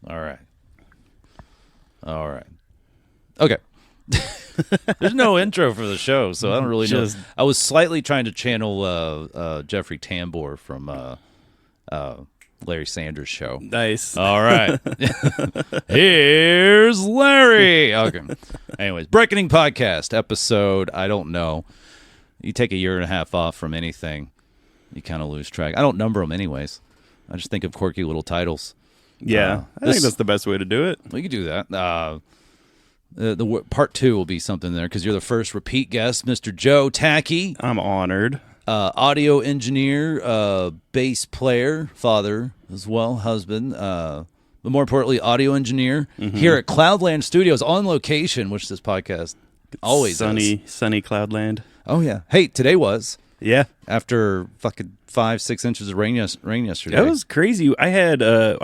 All right. Okay. There's no intro for the show, so I don't really know. I was slightly trying to channel Jeffrey Tambor from Larry Sanders' show. Nice. All right. Here's Larry. Okay. Anyways, Breaking Podcast episode, I don't know. You take a year and a half off from anything, you kind of lose track. I don't number them anyways. I just think of quirky little titles. Yeah, I think that's the best way to do it. We could do that. The part 2 will be something there because you're the first repeat guest, Mr. Joe Tacke. I'm honored. Audio engineer, bass player, father as well, husband, but more importantly, audio engineer here at Cloudland Studios on location, which this podcast always sunny, is. Sunny Cloudland. Oh, yeah. Hey, today was. Yeah. After fucking 5-6 inches of rain yesterday. That was crazy. I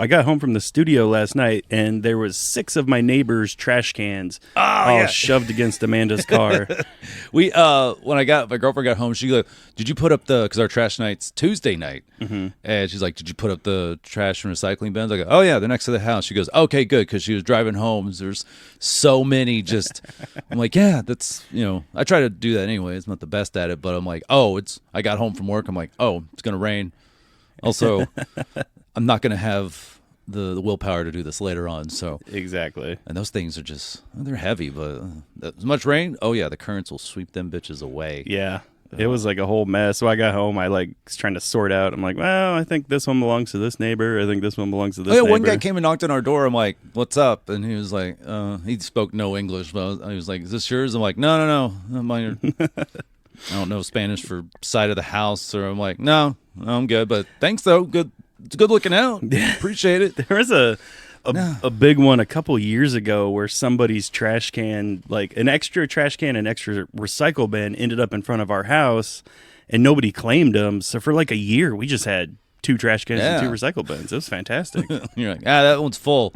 got home from the studio last night, and there was 6 of my neighbors' trash cans all shoved against Amanda's car. When my girlfriend got home, she goes, "Did you put up because our trash night's Tuesday night?" And she's like, "Did you put up the trash and recycling bins?" I go, "Oh yeah, they're next to the house." She goes, "Okay, good," because she was driving home. There's so many. I'm like, yeah, that's I try to do that anyway. It's not the best at it, but I'm like, I got home from work. I'm like, it's gonna rain. Also, I'm not gonna have the willpower to do this later on. So exactly. And those things are they're heavy, but as much rain, the currents will sweep them bitches away. Yeah. It was like a whole mess. So I got home, I was trying to sort out. I'm like, well, I think this one belongs to this neighbor. I think this one belongs to this neighbor. One guy came and knocked on our door. I'm like, "What's up?" And he was like, he spoke no English, but he was like, "Is this yours?" I'm like, No, mine. I don't know Spanish for side of the house, or I'm like, no, I'm good, but thanks though. Good, it's good looking out. Appreciate it. There was a big one a couple years ago where somebody's trash can, like an extra trash can and extra recycle bin, ended up in front of our house, and nobody claimed them. So for like a year, we just had 2 trash cans and 2 recycle bins. It was fantastic. You're like, that one's full.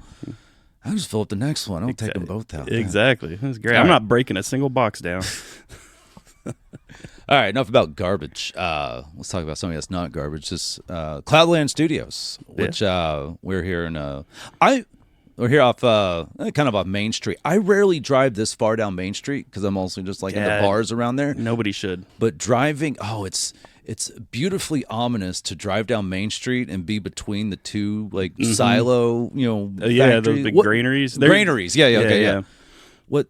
I'll just fill up the next one. I'll take them both out. Exactly. It was great. I'm not breaking a single box down. All right, enough about garbage. Let's talk about something that's not garbage. This Cloudland Studios, which we're here in. We're here off kind of off Main Street. I rarely drive this far down Main Street because I'm also just in the bars around there. Nobody should. But driving, it's beautifully ominous to drive down Main Street and be between the two silo, those big granaries. Granaries, yeah. What?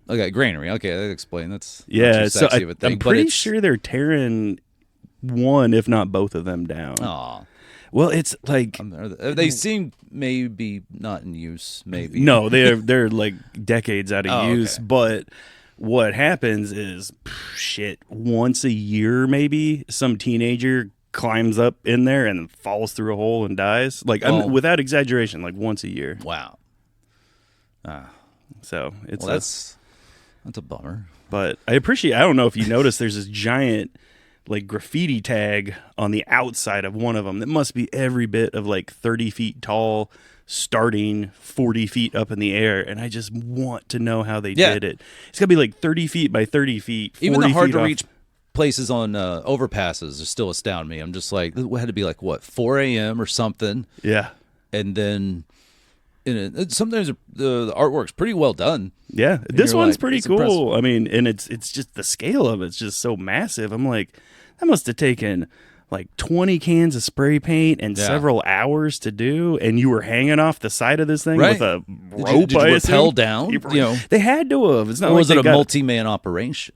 Okay, granary. Okay, that explain. That's so sexy of a thing. I'm pretty sure they're tearing one, if not both of them down. Aw. Well, it's like they seem maybe not in use. Maybe no, they're like decades out of use. Okay. But what happens is, once a year, maybe some teenager climbs up in there and falls through a hole and dies. Without exaggeration, once a year. Wow. So it's that's a bummer. But I don't know if you noticed, there's this giant graffiti tag on the outside of one of them that must be every bit of 30 feet tall, starting 40 feet up in the air. And I just want to know how they did it. It's got to be 30 feet by 30 feet. Even the hard to reach places on overpasses still astound me. I'm just like, it had to be 4 a.m. or something. Yeah. And then sometimes the artwork's pretty well done. Yeah, this one's pretty cool. Impressive. I mean, and it's just the scale of it's just so massive. I'm like, that must have taken 20 cans of spray paint and several hours to do, and you were hanging off the side of this thing with a rope. Did you rappel down? They had to have. It's not or was it a multi-man operation?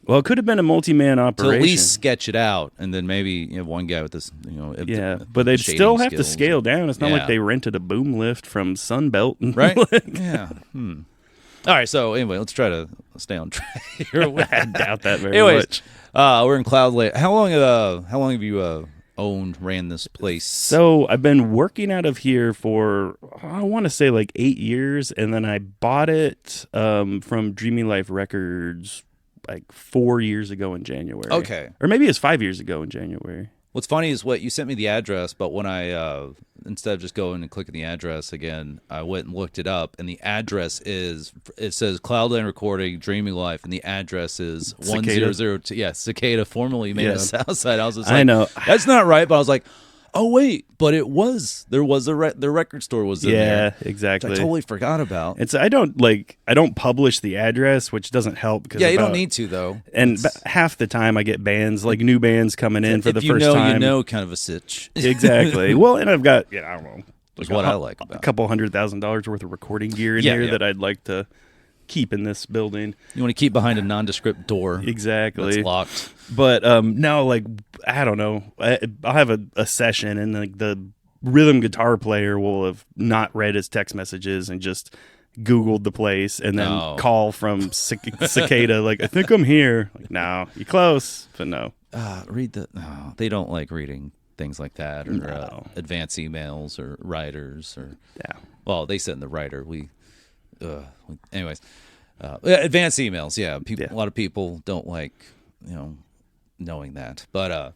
Well, it could have been a multi-man operation. To at least sketch it out, and then maybe one guy with this, but they'd still have to scale down. It's not like they rented a boom lift from Sunbelt. Right? Yeah. All right, so anyway, let's try to stay on track here. I doubt that very much. We're in Cloudland. How long have you ran this place? So I've been working out of here for, I want to say 8 years, and then I bought it from Dreamy Life Records 4 years ago in January. Okay. Or maybe it's 5 years ago in January. What's funny is you sent me the address, but when I, instead of just going and clicking the address again, I went and looked it up, and the address it says Cloudland Recording, Dreamy Life, and the address is 1002. Yeah, Cicada, formerly made of Southside. I was just like, I know. That's not right, but I was like, oh wait, but there was the record store was in there. Yeah, exactly. Which I totally forgot about. And so I don't publish the address, which doesn't help because you don't need to though. And half the time I get bands, like new bands coming in for the first time. Kind of a sitch. Exactly. Well, and I've got I don't know. That's what I like about a couple $100,000 worth of recording gear in here that I'd like to keep in this building. You want to keep behind a nondescript door. Exactly. That's locked. But no, like, I don't know. I'll have a session and like the rhythm guitar player will have not read his text messages and just Googled the place and then call from Cicada like, I think I'm here. Like, no, you're close, but no. No, they don't like reading things like that or advance emails or writers or well, they send the writer. Anyways, advanced emails. Yeah, people. A lot of people don't like knowing that. But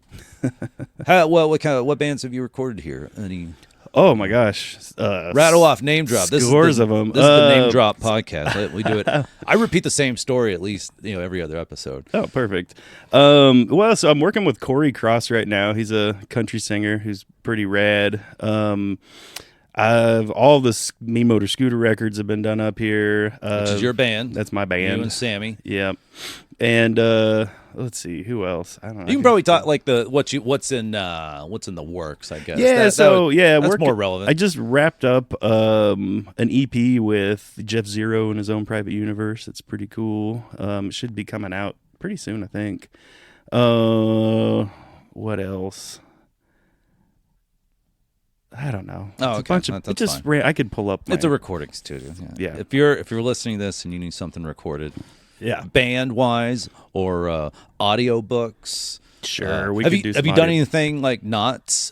what bands have you recorded here? Any? Oh my gosh! Rattle off, name drop. Scores of them. This is the name drop podcast. We do it. I repeat the same story at least every other episode. Oh, perfect. Well, so I'm working with Corey Cross right now. He's a country singer who's pretty rad. All the Me Motor Scooter records have been done up here. Which is your band. That's my band. You and Sammy. Yeah. And let's see who else. I don't know. You can probably talk like what's in the works, I guess. Yeah. That's more relevant. I just wrapped up an EP with Jeff Zero in his own private universe. It's pretty cool. It should be coming out pretty soon, I think. What else? I don't know. Oh, okay. A bunch of, That's fine. I could pull up. It's a recording studio. Yeah. If you're listening to this and you need something recorded, band wise or audio books, sure. Have you done anything like not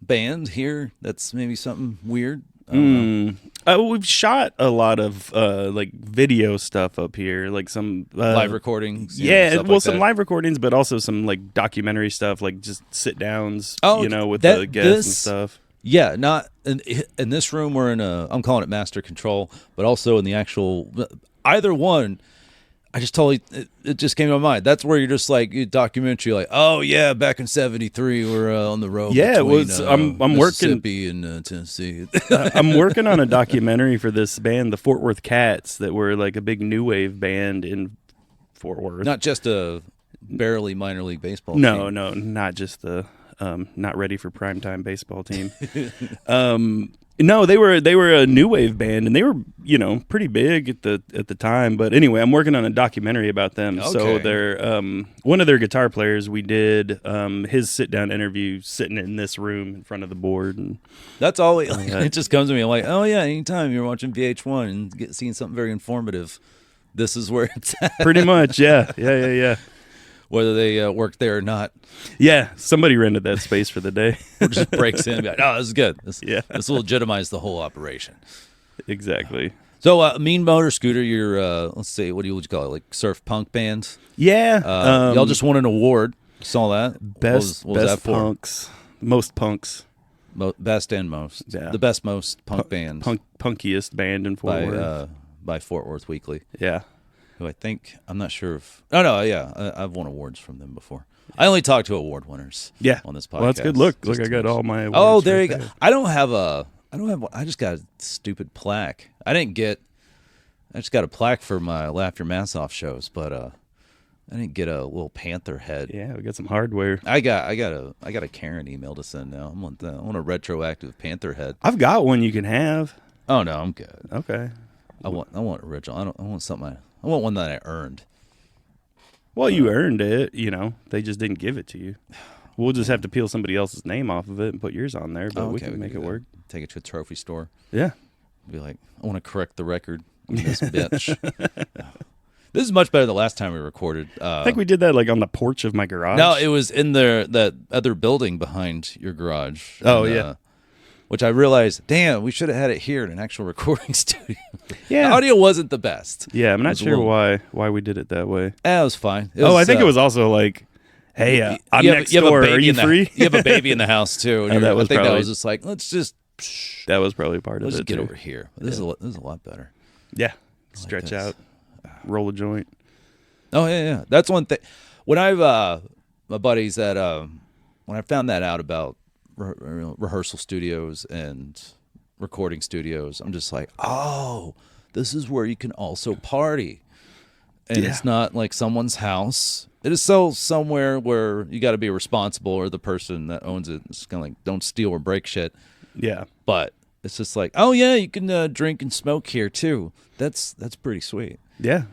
band here? That's maybe something weird. We've shot a lot of like video stuff up here, like some live recordings. Some live recordings, but also some like documentary stuff, like just sit downs. With the guests and stuff. Yeah, not in this room. We're in I'm calling it master control, but also in the actual either one. I just totally it just came to my mind. That's where you're just like documentary, like back in '73 we're on the road. Yeah, between, I'm working in Tennessee. I'm working on a documentary for this band, the Fort Worth Cats, that were like a big new wave band in Fort Worth. Not just a barely minor league baseball. No, team. Not just the not ready for primetime baseball team. No, they were a new wave band, and they were pretty big at the time. But anyway, I'm working on a documentary about them. Okay. So they're one of their guitar players. We did his sit down interview sitting in this room in front of the board, and that's all. It just comes to me. I'm like, anytime you're watching VH1 and seeing something very informative, this is where it's at. Pretty much, yeah. Whether they work there or not. Yeah, somebody rented that space for the day. Or just breaks in and be like, this is good. This will legitimize the whole operation. Exactly. So, Mean Motor Scooter, you're, let's see, what would you call it, like surf punk band? Yeah. Y'all just won an award. Saw that. Best that for? Punks. Most punks. Best and most. Yeah. The best, most punk band. Punkiest band in Fort Worth. By Fort Worth Weekly. Yeah. Who I think, I'm not sure if, I've won awards from them before. I only talk to award winners on this podcast. Well, that's good. Look, I got all my awards. Oh, there you go. I just got a stupid plaque. I just got a plaque for my Laugh Your Mask Off shows, but I didn't get a little panther head. Yeah, we got some hardware. I got a Karen email to send now. I want a retroactive panther head. I've got one you can have. Oh no, I'm good. Okay. I want original. I want something. I want one that I earned. Well, you earned it. They just didn't give it to you. We'll just have to peel somebody else's name off of it and put yours on there, but we can make it work. Take it to a trophy store. Yeah. Be like, I want to correct the record on this bitch. This is much better than the last time we recorded. I think we did that like on the porch of my garage. No, it was in that other building behind your garage. Oh, yeah. Which I realized, damn, we should have had it here in an actual recording studio. Yeah. The audio wasn't the best. Yeah, I'm not sure why we did it that way. It was fine. I think it was also like, hey, I'm next door. Are you free? You have a baby in the house, too. And that was just like, let's just... That was probably part of it, Let's get over here. This is a lot better. Yeah. Stretch out. Roll a joint. Oh, yeah. That's one thing. When my buddies when I found that out about rehearsal studios and recording studios, I'm just like, oh, this is where you can also party. And it's not like someone's house. It is somewhere where you got to be responsible, or the person that owns it is kind of like, don't steal or break shit. Yeah. But it's just like, oh yeah, you can drink and smoke here too. That's pretty sweet. Yeah.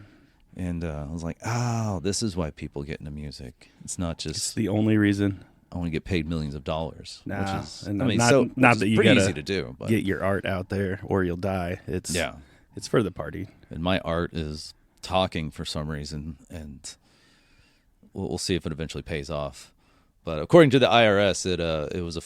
And I was like, oh, this is why people get into music. It's not just It's the only reason. I want to get paid millions of dollars. Nah, which is, and I mean, not that you pretty gotta easy to do. But get your art out there or you'll die. It's for the party. And my art is talking for some reason, and we'll see if it eventually pays off. But according to the IRS, it was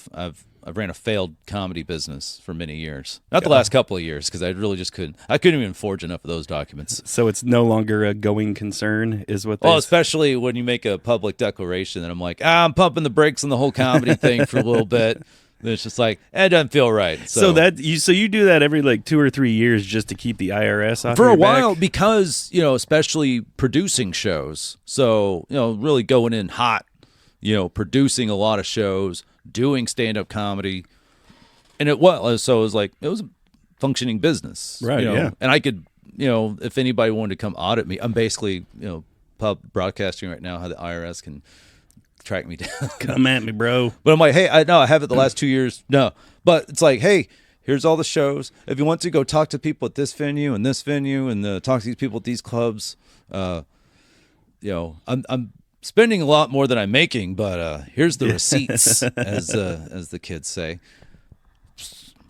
I've ran a failed comedy business for many years. Not the last couple of years, because I really just couldn't even forge enough of those documents. So it's no longer a going concern, is what. Well, especially when you make a public declaration, and I'm like, I'm pumping the brakes on the whole comedy thing for a little bit. And it's just like, it doesn't feel right. So you do that every like 2 or 3 years just to keep the IRS off for your a while back? Because especially producing shows. So really going in hot. Producing a lot of shows, doing stand-up comedy, and it was a functioning business, right? Yeah, and I could, if anybody wanted to come audit me, I'm basically, broadcasting right now how the IRS can track me down. Come at me, bro. But I'm like, hey, I have it the last 2 years. No, but it's like, hey, here's all the shows. If you want to go talk to people at this venue and talk to these people at these clubs, I'm spending a lot more than I'm making, but here's the receipts, as the kids say.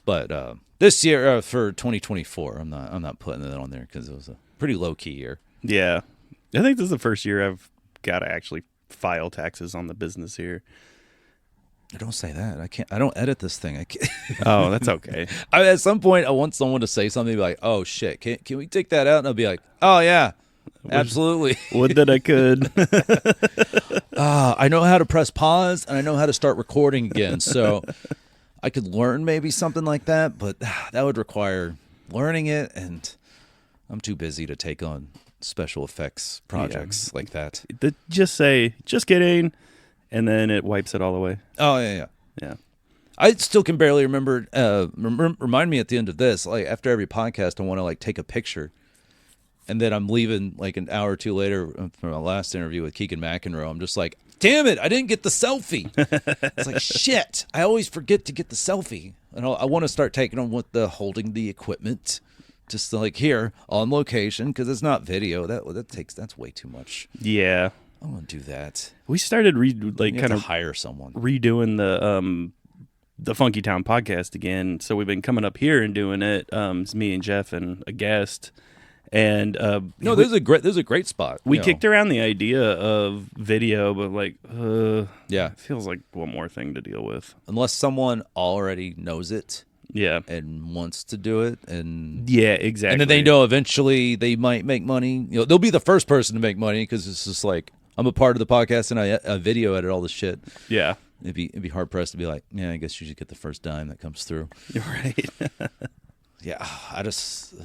But this year for 2024, I'm not putting that on there because it was a pretty low key year. Yeah, I think this is the first year I've got to actually file taxes on the business here. Don't say that. I can't. I don't edit this thing. I can't. Oh, that's okay. At some point, I want someone to say something like, "Oh shit, can we take that out?" And I'll be like, "Oh yeah." Absolutely. Would that I could. I know how to press pause, and I know how to start recording again. So I could learn maybe something like that, but that would require learning it, and I'm too busy to take on special effects projects like that. Just say, just kidding, and then it wipes it all away. Oh, yeah. Yeah. I still can barely remember. Remind me at the end of this, like after every podcast, I want to like take a picture. And then I'm leaving like an hour or two later from my last interview with Keegan McEnroe. I'm just like, damn it, I didn't get the selfie. It's like, shit, I always forget to get the selfie. And I want to start taking on with holding the equipment, just like here on location, because it's not video. That's way too much. Yeah, I want to do that. We started hire someone, redoing the Funky Town podcast again. So we've been coming up here and doing it. It's me and Jeff and a guest. And there's a great spot. We kicked around the idea of video, but it feels like one more thing to deal with. Unless someone already knows it, and wants to do it, and exactly. And then they know eventually they might make money. They'll be the first person to make money because it's just like I'm a part of the podcast and I video edit all the shit. Yeah, it'd be hard pressed to be like, I guess you should get the first dime that comes through. Right. Yeah,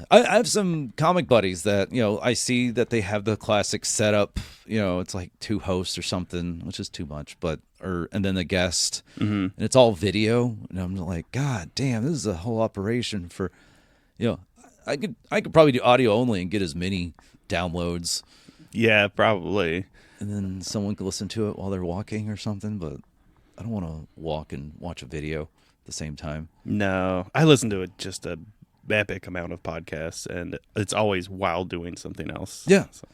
I have some comic buddies that, I see that they have the classic setup, it's like 2 hosts or something, which is too much, and then the guest, and it's all video, and I'm like, God damn, this is a whole operation for, I could probably do audio only and get as many downloads. Yeah, probably. And then someone could listen to it while they're walking or something, but I don't want to walk and watch a video at the same time. No, I listen to it just a epic amount of podcasts, and it's always while doing something else. Yeah, so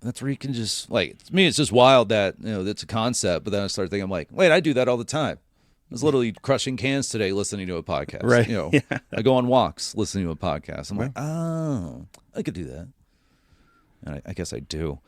that's where you can just to me, it's just wild that it's a concept. But then I start thinking, I'm like, wait, I do that all the time. I was literally crushing cans today, listening to a podcast. Right. I go on walks, listening to a podcast. I'm like, oh, I could do that, and I guess I do.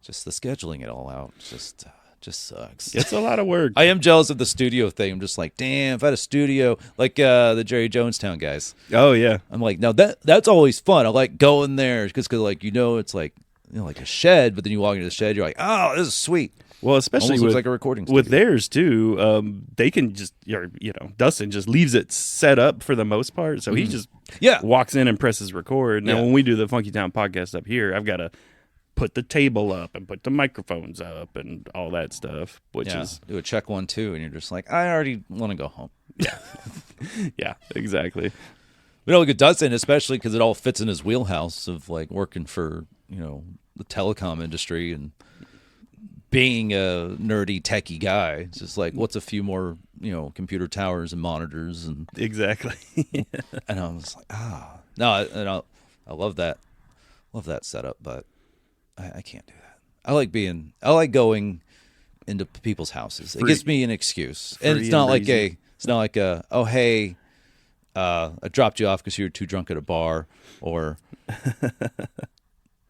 Just the scheduling it all out, just sucks. It's a lot of work. I am jealous of the studio thing. I'm just like, damn, if I had a studio like the Jerry Jonestown guys. Oh yeah. I'm like, no, that's always fun. I like going there because it's like like a shed, but then you walk into the shed, you're like, oh, this is sweet. Well, especially looks like a recording studio. With theirs too, they can just Dustin just leaves it set up for the most part, so he just walks in and presses record. Now when we do the Funky Town podcast up here, I've got to put the table up and put the microphones up and all that stuff, which is do a check 1, 2, and you're just like, I already want to go home. yeah, yeah, exactly. But it doesn't, especially because it all fits in his wheelhouse of like working for the telecom industry and being a nerdy techie guy. It's just like, what's a few more computer towers and monitors and exactly. and I was like, no, I love that setup, but I can't do that. I like going into people's houses. It gives me an excuse, and it's not like oh hey, I dropped you off because you were too drunk at a bar, or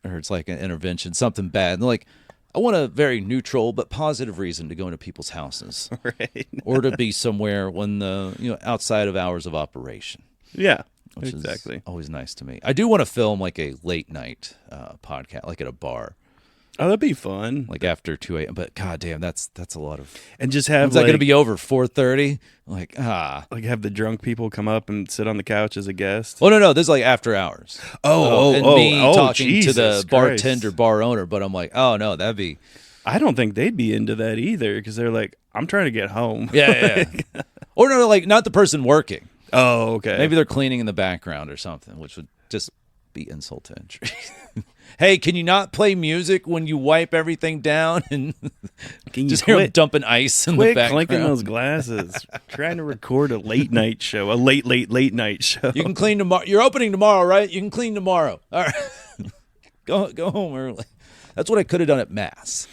it's like an intervention, something bad. And like, I want a very neutral but positive reason to go into people's houses, right? Or to be somewhere when the outside of hours of operation. Yeah, which exactly. is always nice to me. I do want to film like a late night podcast, like at a bar. Oh, that'd be fun. Like after 2 a.m. But goddamn, that's a lot of. And just have is that going to be over 4:30? Like have the drunk people come up and sit on the couch as a guest. Oh no, this is like after hours. And me talking Jesus to the Christ. bartender, bar owner. But I'm like, oh no, that'd be. I don't think they'd be into that either because they're like, I'm trying to get home. Yeah. Or no, like not the person working. Oh, okay. Maybe they're cleaning in the background or something, which would just be insult to injury. Hey, can you not play music when you wipe everything down and can you just hear them dumping ice in the background? Clinking those glasses. Trying to record a late night show, a late night show. You can clean tomorrow. You're opening tomorrow, right? You can clean tomorrow. All right, go home early. That's what I could have done at Mass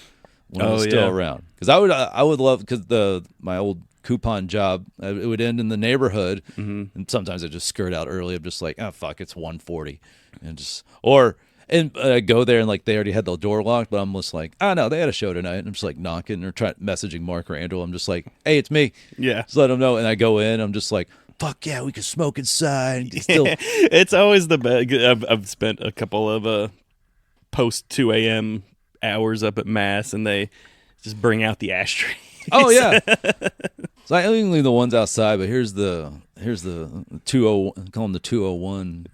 when I was still around. Because I would love my old coupon job. It would end in the neighborhood, and sometimes I just skirt out early. I'm just like, oh fuck, it's 1:40, and go there and like they already had the door locked, but I'm just like, oh no, they had a show tonight. And I'm just like knocking or messaging Mark Randall. I'm just like, hey, it's me. Yeah, just let them know. And I go in. I'm just like, fuck yeah, we can smoke inside. It's always the best. I've spent a couple of post 2 a.m. hours up at Mass, and they just bring out the ashtray. Oh yeah. So I only leave the ones outside, but here's the 20, call them the 201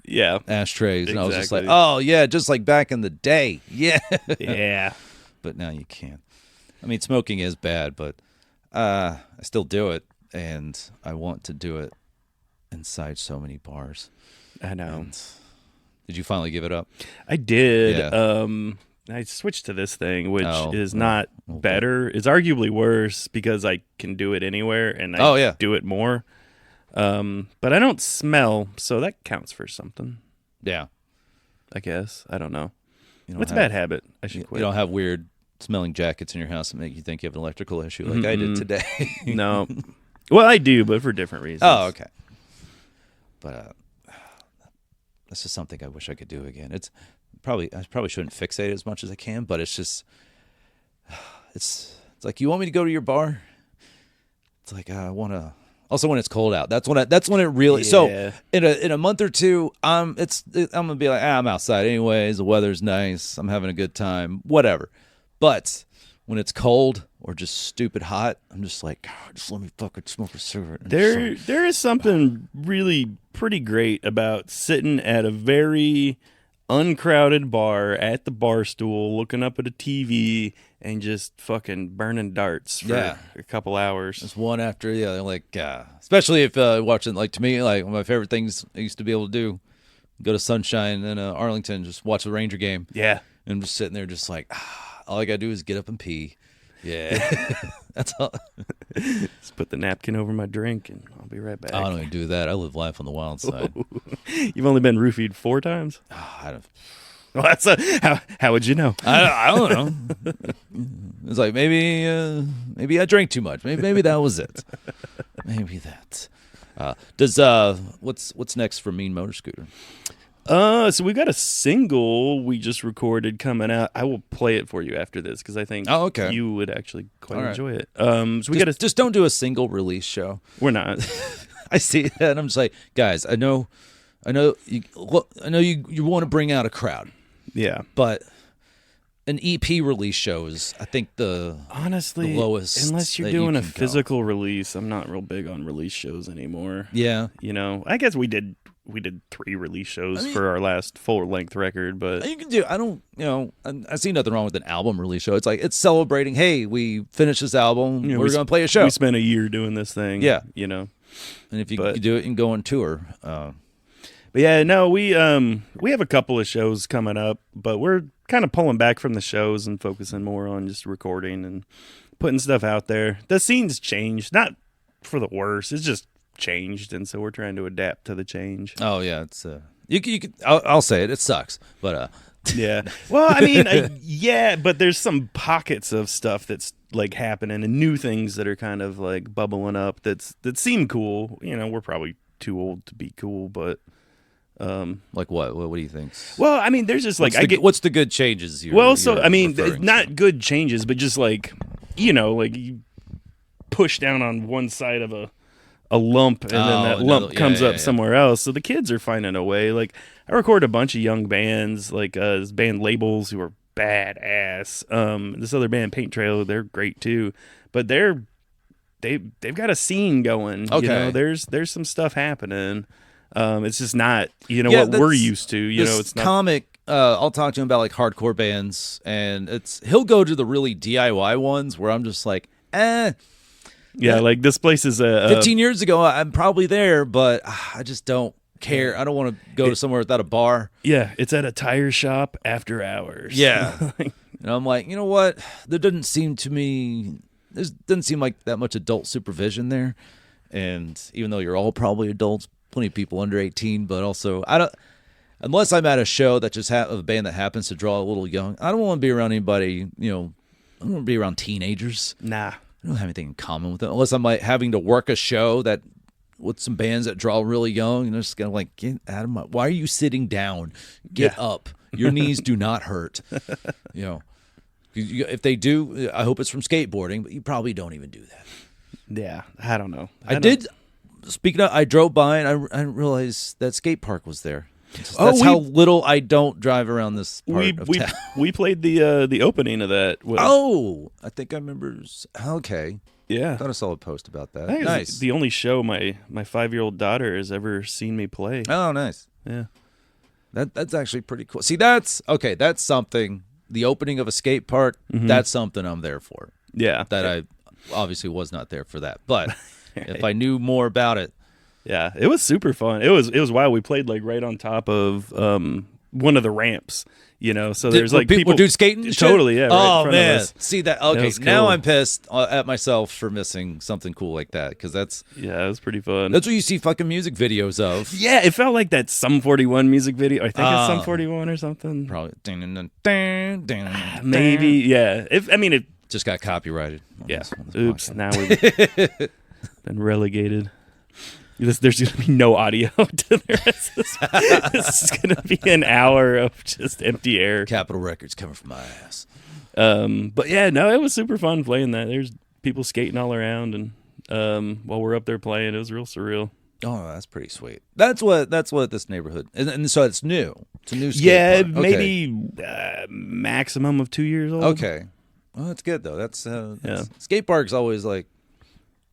ashtrays, and I was just like, oh yeah, just like back in the day, yeah. But now you can't. I mean, smoking is bad, but I still do it, and I want to do it inside so many bars. I know. And did you finally give it up? I did. Yeah. I switched to this thing, which is not better. It's arguably worse because I can do it anywhere and I do it more. But I don't smell, so that counts for something. Yeah. I guess. I don't know. What's a bad habit? I should quit. You don't have weird smelling jackets in your house that make you think you have an electrical issue like I did today. No. Well, I do, but for different reasons. Oh, okay. But that's just something I wish I could do again. I probably shouldn't fixate as much as I can, but it's just it's like, you want me to go to your bar? It's like I want to. Also, when it's cold out, that's when it really. Yeah. So in a month or two, I'm gonna be like, I'm outside anyways. The weather's nice. I'm having a good time. Whatever. But when it's cold or just stupid hot, I'm just like, God, just let me fucking smoke a cigarette. There is something really pretty great about sitting at a very uncrowded bar at the bar stool, looking up at a TV and just fucking burning darts for a couple hours. Just one after the other, like, especially if watching, like, to me, like, one of my favorite things I used to be able to do, go to Sunshine in Arlington, just watch the Ranger game. Yeah. And just sitting there just like, all I gotta do is get up and pee. Yeah. That's all. Just put the napkin over my drink and I'll be right back. I don't even do that. I live life on the wild side. You've only been roofied 4 times? I don't. Well, that's how would you know? I don't know. It's like maybe I drank too much. Maybe that was it. Maybe that. What's next for Mean Motor Scooter? So we got a single we just recorded coming out. I will play it for you after this because I think you would actually quite enjoy it. So we just don't do a single release show. We're not. I see that. And I'm just like, guys, I know you want to bring out a crowd. Yeah, but an EP release show is, I think, honestly the lowest. Unless you're doing a physical release, I'm not real big on release shows anymore. Yeah, I guess we did we did 3 release shows for our last full length record, but you can do. I don't, I see nothing wrong with an album release show. It's like it's celebrating. Hey, we finished this album. We're going to play a show. We spent a year doing this thing. Yeah, And if you do it and go on tour. But yeah, no, we have a couple of shows coming up, but we're kind of pulling back from the shows and focusing more on just recording and putting stuff out there. The scene's changed, not for the worse. It's just changed, and so we're trying to adapt to the change. Oh yeah, it's you could I'll say it. It sucks, but yeah. Well, I mean, yeah, but there's some pockets of stuff that's like happening and new things that are kind of like bubbling up that seem cool. We're probably too old to be cool, but. Like what do you think? Well, I mean, there's just like what's the good changes? I mean, not good changes, but just like like you push down on one side of a lump, and then that lump comes up somewhere else. So the kids are finding a way. Like I record a bunch of young bands, like this band Labels, who are badass. This other band Paint Trail, they're great too, but they've got a scene going. Okay, there's some stuff happening. It's just not, what we're used to. It's not. Comic, I'll talk to him about like hardcore bands, and he'll go to the really DIY ones where I'm just like, Yeah, like this place is 15 years ago, I'm probably there, but I just don't care. I don't want to go to somewhere without a bar. Yeah, it's at a tire shop after hours. Yeah. And I'm like, you know what? There doesn't seem like that much adult supervision there. And even though you're all probably adults, plenty of people under 18, but also unless I'm at a show that just of a band that happens to draw a little young, I don't want to be around anybody, I don't want to be around teenagers. Nah. I don't have anything in common with them unless I'm like having to work a show that with some bands that draw really young, and they're just gonna like, get out of my, why are you sitting down? Get up. Your knees do not hurt. If they do, I hope it's from skateboarding, but you probably don't even do that. Yeah, I don't know. Speaking of, I drove by and I didn't realize that skate park was there. That's how little I don't drive around this part of town. We played the opening of that. I think I remember. Okay. Yeah. I thought I saw a post about that. Nice. It's the only show my 5-year-old daughter has ever seen me play. Oh, nice. Yeah. That's actually pretty cool. See, that's something. The opening of a skate park, that's something I'm there for. Yeah. That I obviously was not there for that. But if I knew more about it. Yeah, it was super fun. It was wild. We played like right on top of one of the ramps, so there's like people do skating. Totally, yeah. Right oh man, see that? Okay, that now cool. I'm pissed at myself for missing something cool like that because it was pretty fun. That's what you see fucking music videos of. Yeah, it felt like that Sum 41 music video. I think it's Sum 41 or something. Probably. Maybe, yeah. It just got copyrighted. Yeah. Oops. Now we've been relegated. There's going to be no audio to the rest of this. This is going to be an hour of just empty air. Capitol Records coming from my ass. But yeah, no, it was super fun playing that. There's people skating all around, and while we're up there playing, it was real surreal. Oh, that's pretty sweet. That's what this neighborhood, and so it's new. It's a new skate park. Maybe maximum of 2 years old. Okay, well, that's good though. That's skate park's always like,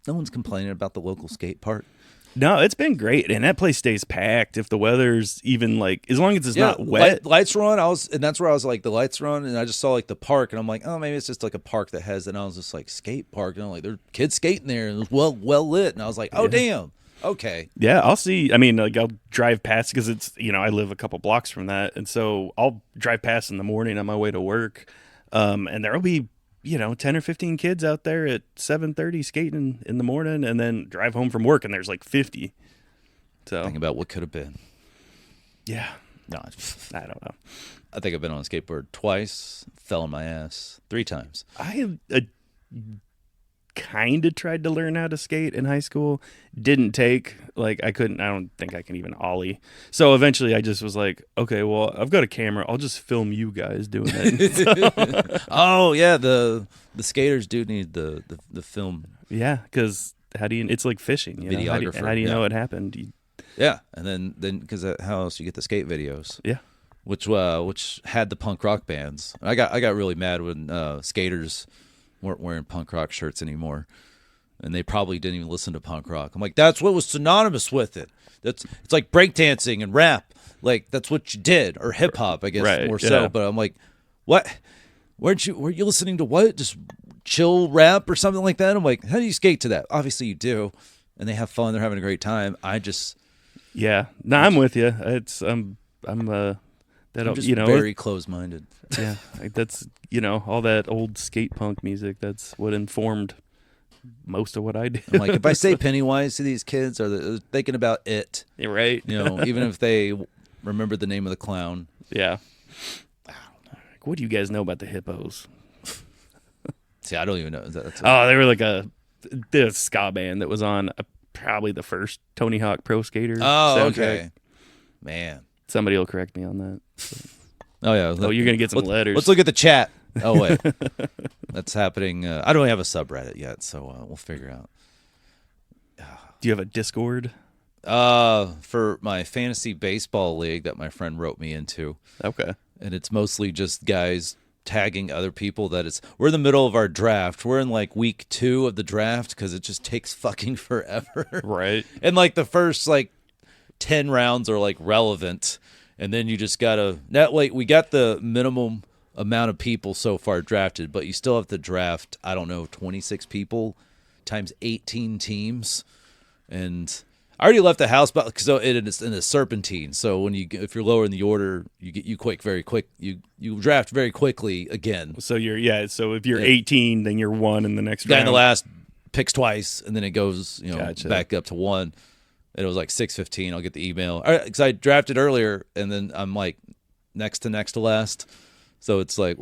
no one's complaining about the local skate park. No, it's been great, and that place stays packed. If the weather's even like, as long as it's not wet, lights are on. And that's where I was like, the lights are on, and I just saw like the park, and I'm like, oh, maybe it's just like a park that has. And I was just like, skate park, and I'm like, there are kids skating there, and it was well lit, and I was like, oh damn, okay, yeah, I'll see. I mean, like I'll drive past because it's I live a couple blocks from that, and so I'll drive past in the morning on my way to work, and there'll be 10 or 15 kids out there at 7:30 skating in the morning, and then drive home from work and there's like 50. So think about what could have been. Yeah. No, I don't know. I think I've been on a skateboard twice, fell on my ass 3 times. I kind of tried to learn how to skate in high school. Didn't take. Like I don't think I can even ollie. So eventually I just was like, okay, well, I've got a camera. I'll just film you guys doing it. Oh yeah, the skaters do need the film. Yeah, because it's like fishing. Videographer. How do you know it happened? Yeah, and then because how else you get the skate videos? Yeah. Which had the punk rock bands. I got really mad when skaters weren't wearing punk rock shirts anymore, and they probably didn't even listen to punk rock. I'm like, that's what was synonymous with it. it's like breakdancing and rap. Like that's what you did, or hip hop, I guess more so. But I'm like, what? Were you listening to what? Just chill rap or something like that? I'm like, how do you skate to that? Obviously you do, and they have fun. They're having a great time. I'm with you. It's I'm just very close-minded. Yeah, like that's all that old skate punk music. That's what informed most of what I do. I'm like, if I say Pennywise to these kids, are they thinking about it? You're right. Even if they remember the name of the clown. Yeah. I don't know. Like, what do you guys know about the Hippos? See, I don't even know. They were like a ska band that was on probably the first Tony Hawk Pro Skater soundtrack. Okay. Man. Somebody will correct me on that. Oh, yeah. You're going to get some letters. Let's look at the chat. Oh, wait. That's happening. I don't have a subreddit yet, so we'll figure out. Do you have a Discord? For my fantasy baseball league that my friend wrote me into. Okay. And it's mostly just guys tagging other people we're in the middle of our draft. We're in like week 2 of the draft because it just takes fucking forever. Right. And like the first like 10 rounds are like relevant. And then you just gotta we got the minimum amount of people so far drafted, but you still have to draft, I don't know, 26 people times 18 teams. And I already left the house, but so it's in a serpentine. So if you're lower in the order, you draft very quickly again. So so if you're 18, then you're 1 in the next guy round. In the last picks twice, and then it goes Gotcha. back up to 1. And it was like 6:15. I'll get the email because I drafted earlier, and then I'm like next to last. So it's like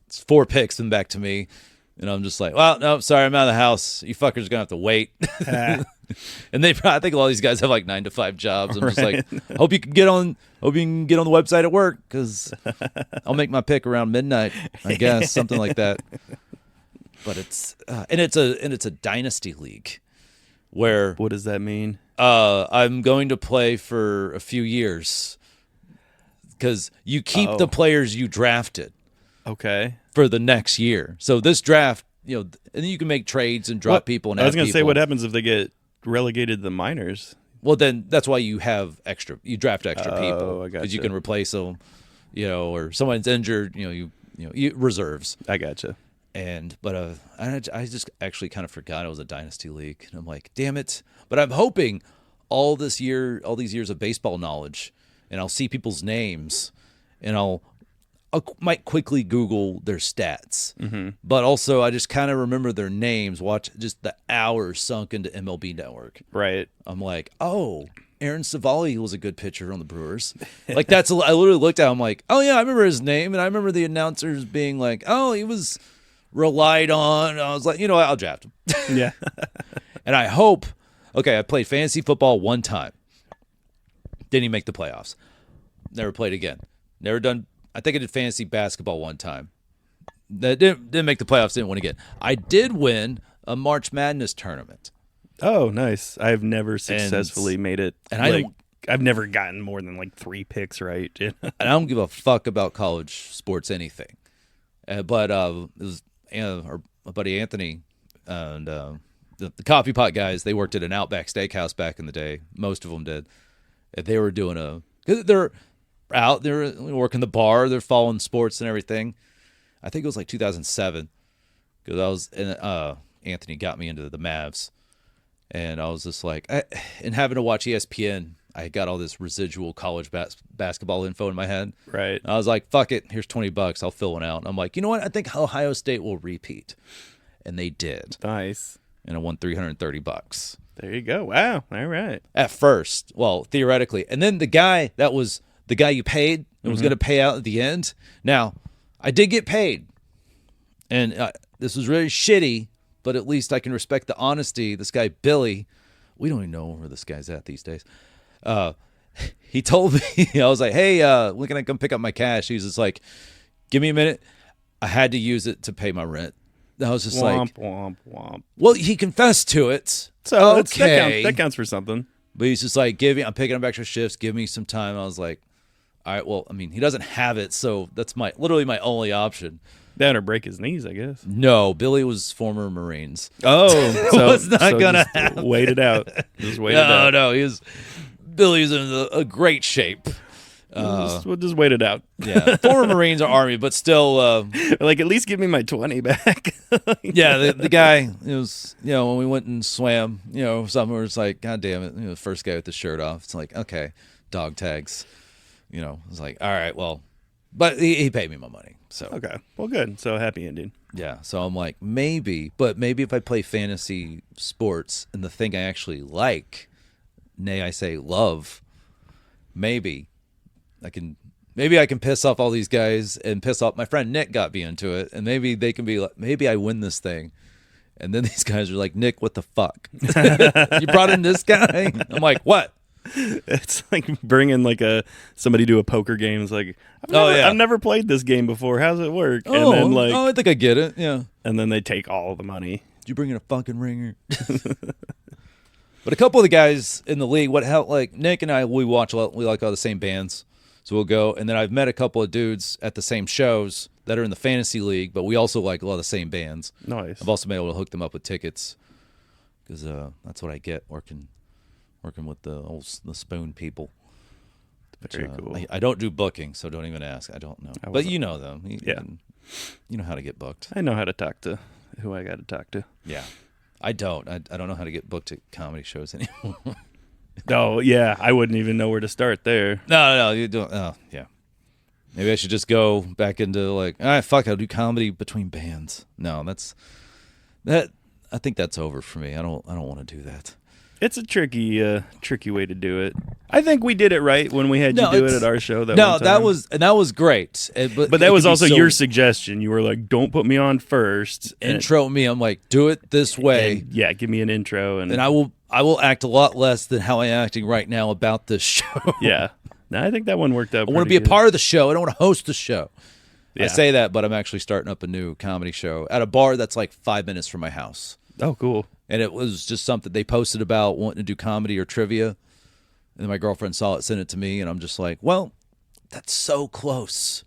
it's 4 picks and back to me, and I'm just like, well, no, sorry, I'm out of the house. You fuckers are gonna have to wait. And I think a lot of these guys have like 9 to 5 jobs. I'm just like, hope you can get on the website at work because I'll make my pick around midnight, I guess, something like that. But it's a dynasty league where what does that mean? I'm going to play for a few years because you keep the players you drafted. Okay. For the next year. So this draft, and then you can make trades and drop people. And I was going to say, what happens if they get relegated to the minors? Well, then that's why you draft extra people because you can replace them, or someone's injured, you reserves. I gotcha. But I just actually kind of forgot it was a dynasty league. And I'm like, damn it. But I'm hoping all these years of baseball knowledge, and I'll see people's names, and I might quickly Google their stats. Mm-hmm. But also I just kind of remember their names, watch just the hours sunk into MLB Network. Right. I'm like, oh, Aaron Savali was a good pitcher on the Brewers. Like I literally looked at him, I'm like, oh yeah, I remember his name. And I remember the announcers being like, oh, he was relied on. I was like, you know what, I'll draft him. Yeah. And I hope, I played fantasy football one time. Didn't even make the playoffs. Never played again. Never done. I think I did fantasy basketball one time. That didn't make the playoffs, didn't win again. I did win a March Madness tournament. Oh, nice. I've never successfully made it. And I've never gotten more than like 3 picks right. And I don't give a fuck about college sports anything. But it was our buddy Anthony and the coffee pot guys. They worked at an Outback Steakhouse back in the day. Most of them did. And they were doing they're out, they're working the bar, they're following sports and everything. I think it was like 2007 because Anthony got me into the Mavs, and I was just like, and having to watch ESPN, I got all this residual college basketball info in my head. Right. I was like, fuck it, here's $20, I'll fill one out. And I'm like, you know what? I think Ohio State will repeat, and they did. Nice. And I won $330. There you go. Wow. All right. At first, well, theoretically, and then the guy you paid and was going to pay out at the end. Now, I did get paid, and this was really shitty, but at least I can respect the honesty. This guy, Billy, we don't even know where this guy's at these days. He told me, I was like, hey, when can I come pick up my cash? He was just like, give me a minute. I had to use it to pay my rent. I was just womp, womp, womp. Well, he confessed to it. So that counts for something. But he's just like, I'm picking up extra shifts. Give me some time. I was like, all right, well, I mean, he doesn't have it, so that's literally my only option. That or break his knees, I guess. No, Billy was former Marines. Oh, so it's not gonna happen. Wait it out. Just wait it out. No, he was. Billy's in a great shape. We'll just wait it out. Yeah, former Marines or Army, but still, Like, at least give me my 20 back. yeah. The guy, it was, when we went and swam, someone was like, God damn it, the first guy with the shirt off. It's like, okay, dog tags. It's like, all right, well, but he paid me my money, so Okay, well, good. So happy ending. yeah. So I'm like, maybe if I play fantasy sports and the thing I actually like, nay, I say love, maybe I can piss off all these guys and piss off my friend Nick got me into it, and maybe they can be like, maybe I win this thing, and then these guys are like, Nick, what the fuck? You brought in this guy? I'm like, what? It's like bringing like somebody to a poker game. It's like, I've never played this game before. How's it work? Oh, and then I think I get it. Yeah. And then they take all the money. Did you bring in a fucking ringer? But a couple of the guys in the league, like Nick and I, we watch a lot. We like all the same bands. So we'll go, and then I've met a couple of dudes at the same shows that are in the fantasy league, but we also like a lot of the same bands. Nice. I've also been able to hook them up with tickets because that's what I get working with the Spoon people. Very cool. I don't do booking, so don't even ask. I don't know, but you know them. You know how to get booked. I know how to talk to who I got to talk to. Yeah, I don't. I don't know how to get booked at comedy shows anymore. Oh, yeah. I wouldn't even know where to start there. No, you don't. Oh, yeah. Maybe I should just go back into like, all right, fuck, I'll do comedy between bands. No, that. I think that's over for me. I don't want to do that. It's a tricky way to do it. I think we did it right when we had you do it at our show. That was great. But that was also your suggestion. You were like, "Don't put me on first. Intro me." I'm like, "Do it this way." Yeah, give me an intro, and I will act a lot less than how I'm acting right now about this show. Yeah, no, I think that one worked out. I want to be a part of the show. I don't want to host the show. Yeah. I say that, but I'm actually starting up a new comedy show at a bar that's like 5 minutes from my house. Oh, cool. And it was just something they posted about wanting to do comedy or trivia. And then my girlfriend saw it, sent it to me, and I'm just like, well, that's so close.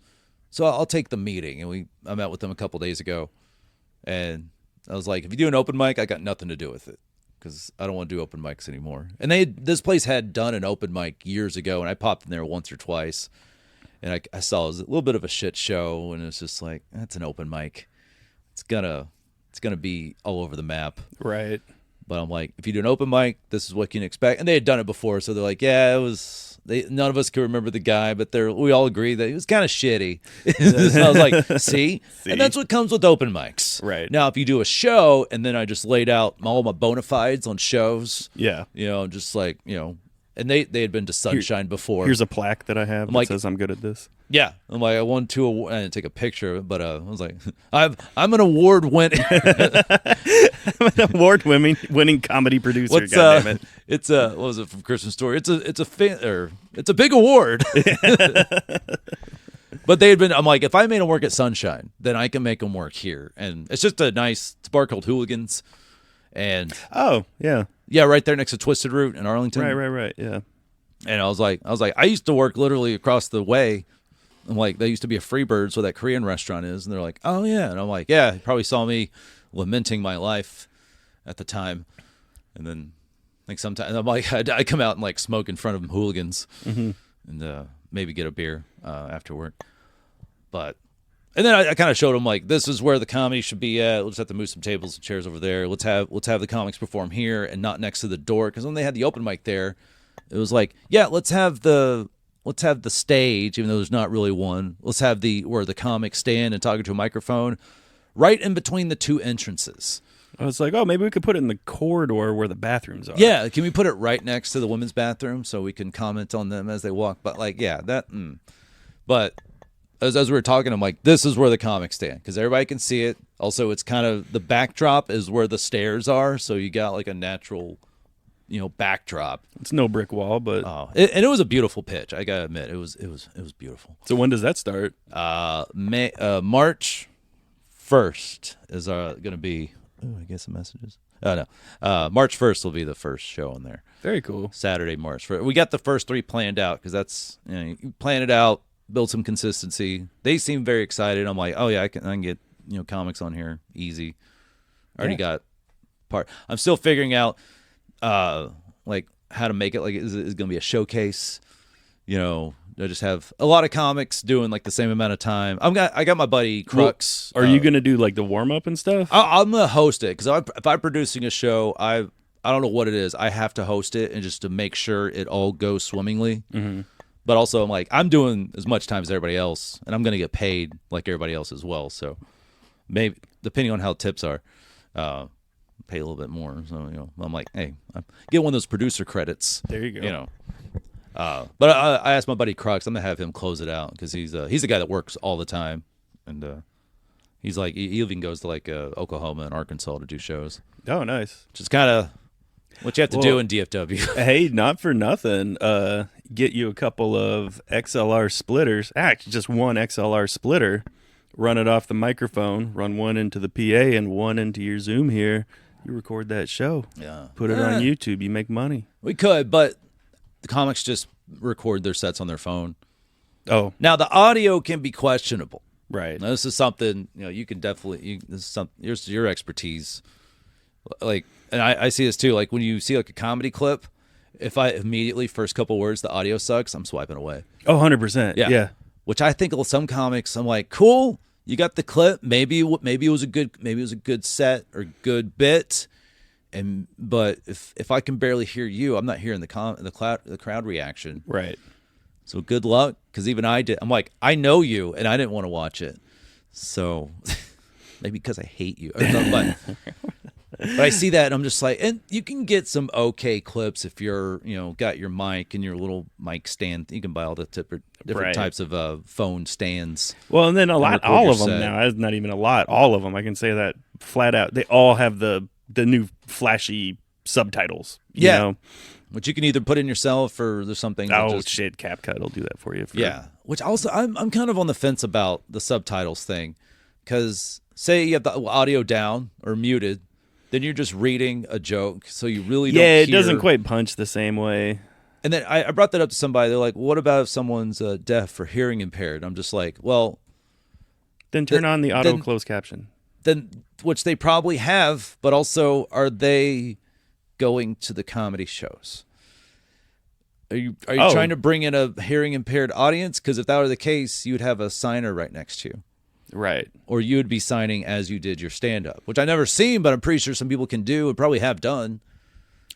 So I'll take the meeting. And I met with them a couple days ago. And I was like, if you do an open mic, I got nothing to do with it because I don't want to do open mics anymore. And this place had done an open mic years ago, and I popped in there once or twice. And I saw it was a little bit of a shit show, and it's just like, that's an open mic. It's gonna be all over the map. Right. But I'm like, if you do an open mic, this is what you can expect. And they had done it before, so they're like, yeah, it was. None of us could remember the guy, but we all agree that he was kind of shitty. So I was like, see? And that's what comes with open mics. Right. Now, if you do a show, and then I just laid out all my bona fides on shows. Yeah. Just like, and they had been to Sunshine before. Here's a plaque that I have that says I'm good at this. Yeah, I'm like, I won 2 awards. I didn't take a picture, but I was like, I'm an award winning. I'm an award-winning comedy producer. Goddammit. It's what was it from Christmas Story? It's a big award. But they had been. I'm like, if I made them work at Sunshine, then I can make them work here, and it's just a nice bar called Hooligans, and right there next to Twisted Root in Arlington. Right, yeah. And I was like, I used to work literally across the way. I'm like, they used to be a Freebirds where that Korean restaurant is. And they're like, oh, yeah. And I'm like, yeah, you probably saw me lamenting my life at the time. And then like sometimes I'm like, I come out and like smoke in front of them Hooligans and maybe get a beer after work. And then I kind of showed them like, this is where the comedy should be at. We'll just have to move some tables and chairs over there. Let's have the comics perform here and not next to the door. Because when they had the open mic there, it was like, yeah, let's have the stage, even though there's not really one. Let's have where the comics stand and talking to a microphone right in between the 2 entrances. I was like, oh, maybe we could put it in the corridor where the bathrooms are. Yeah, can we put it right next to the women's bathroom so we can comment on them as they walk? But like, yeah, that. But as we were talking, I'm like, this is where the comics stand because everybody can see it. Also, it's kind of the backdrop is where the stairs are, so you got like a natural backdrop. It's no brick wall, but and it was a beautiful pitch. I gotta admit, it was beautiful. So when does that start? March 1st is gonna be. Oh, I guess the messages. Oh no, March 1st will be the first show on there. Very cool. Saturday, March 1st. We got the first 3 planned out because that's you plan it out, build some consistency. They seem very excited. I'm like, oh yeah, I can get comics on here easy. I already got part. I'm still figuring out. Like how to make it. Like, is it going to be a showcase? You know, I just have a lot of comics doing like the same amount of time. I got my buddy Crux. Well, are you gonna do like the warm up and stuff? I'm gonna host it because if I'm producing a show, I don't know what it is. I have to host it and just to make sure it all goes swimmingly. Mm-hmm. But also, I'm doing as much time as everybody else, and I'm gonna get paid like everybody else as well. So maybe depending on how tips are, pay a little bit more. So I'm like, hey, get one of those producer credits. There you go. But I asked my buddy Crux. I'm gonna have him close it out because he's the guy that works all the time, and he's like he even goes to like Oklahoma and Arkansas to do shows. Oh, nice. Which is kind of what you have to do in DFW. Hey, not for nothing. Get you a couple of XLR splitters. Actually, just one XLR splitter. Run it off the microphone. Run one into the PA and one into your Zoom here. You record that show. Yeah. Put it on YouTube. You make money. We could, but the comics just record their sets on their phone. Oh, now the audio can be questionable. Right. Now, this is something you can definitely. This is something. Here's your expertise. Like, and I see this too. Like when you see like a comedy clip, if I immediately first couple words the audio sucks, I'm swiping away. Oh, 100%. Yeah. Which I think of some comics, I'm like, cool. You got the clip. Maybe it was a good set or good bit. But if I can barely hear you, I'm not hearing the crowd reaction. Right. So good luck, because even I did. I'm like, I know you, and I didn't want to watch it. So maybe because I hate you. But I see that, and I'm just like, and you can get some okay clips if you're, got your mic and your little mic stand. You can buy all the different types of phone stands. Well, and then all of them now. That's not even a lot. All of them. I can say that flat out. They all have the new flashy subtitles. You know? Which you can either put in yourself or there's something. Shit, CapCut will do that for you. Which also I'm kind of on the fence about the subtitles thing, because say you have the audio down or muted, then you're just reading a joke, so you really don't hear. It doesn't quite punch the same way. And then I brought that up to somebody. They're like, what about if someone's deaf or hearing impaired? I'm just like, well, then turn on the auto closed caption. Then, which they probably have, but also, are they going to the comedy shows? Are you trying to bring in a hearing impaired audience? Because if that were the case, you'd have a signer right next to you. Right. Or you would be signing as you did your stand-up, which I've never seen, but I'm pretty sure some people can do and probably have done.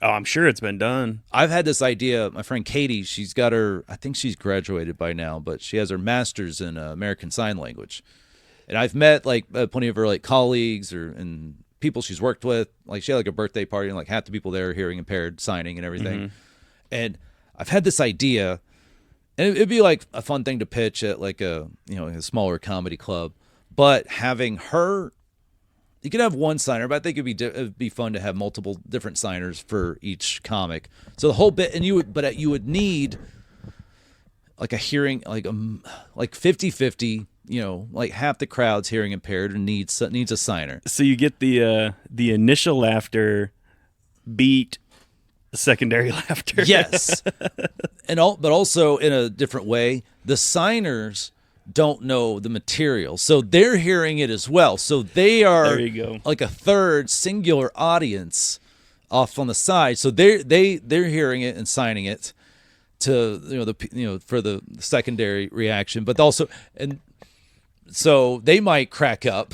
Oh, I'm sure it's been done. I've had this idea. My friend Katie, she's got I think she's graduated by now, but she has her master's in American Sign Language. And I've met like plenty of her like colleagues and people she's worked with. Like she had like a birthday party and like half the people there hearing impaired signing and everything. Mm-hmm. And I've had this idea, and it'd be like a fun thing to pitch at like a smaller comedy club. But having her, you could have one signer, but I think it'd be fun to have multiple different signers for each comic. So the whole bit, and you would need like a hearing, like 50-50. Like half the crowd's hearing impaired and needs a signer. So you get the initial laughter beat secondary laughter. Yes, but also in a different way, the signers don't know the material, so they're hearing it as well. So they are there you go. Like a third singular audience off on the side. So they're hearing it and signing it to for the secondary reaction, but also so they might crack up.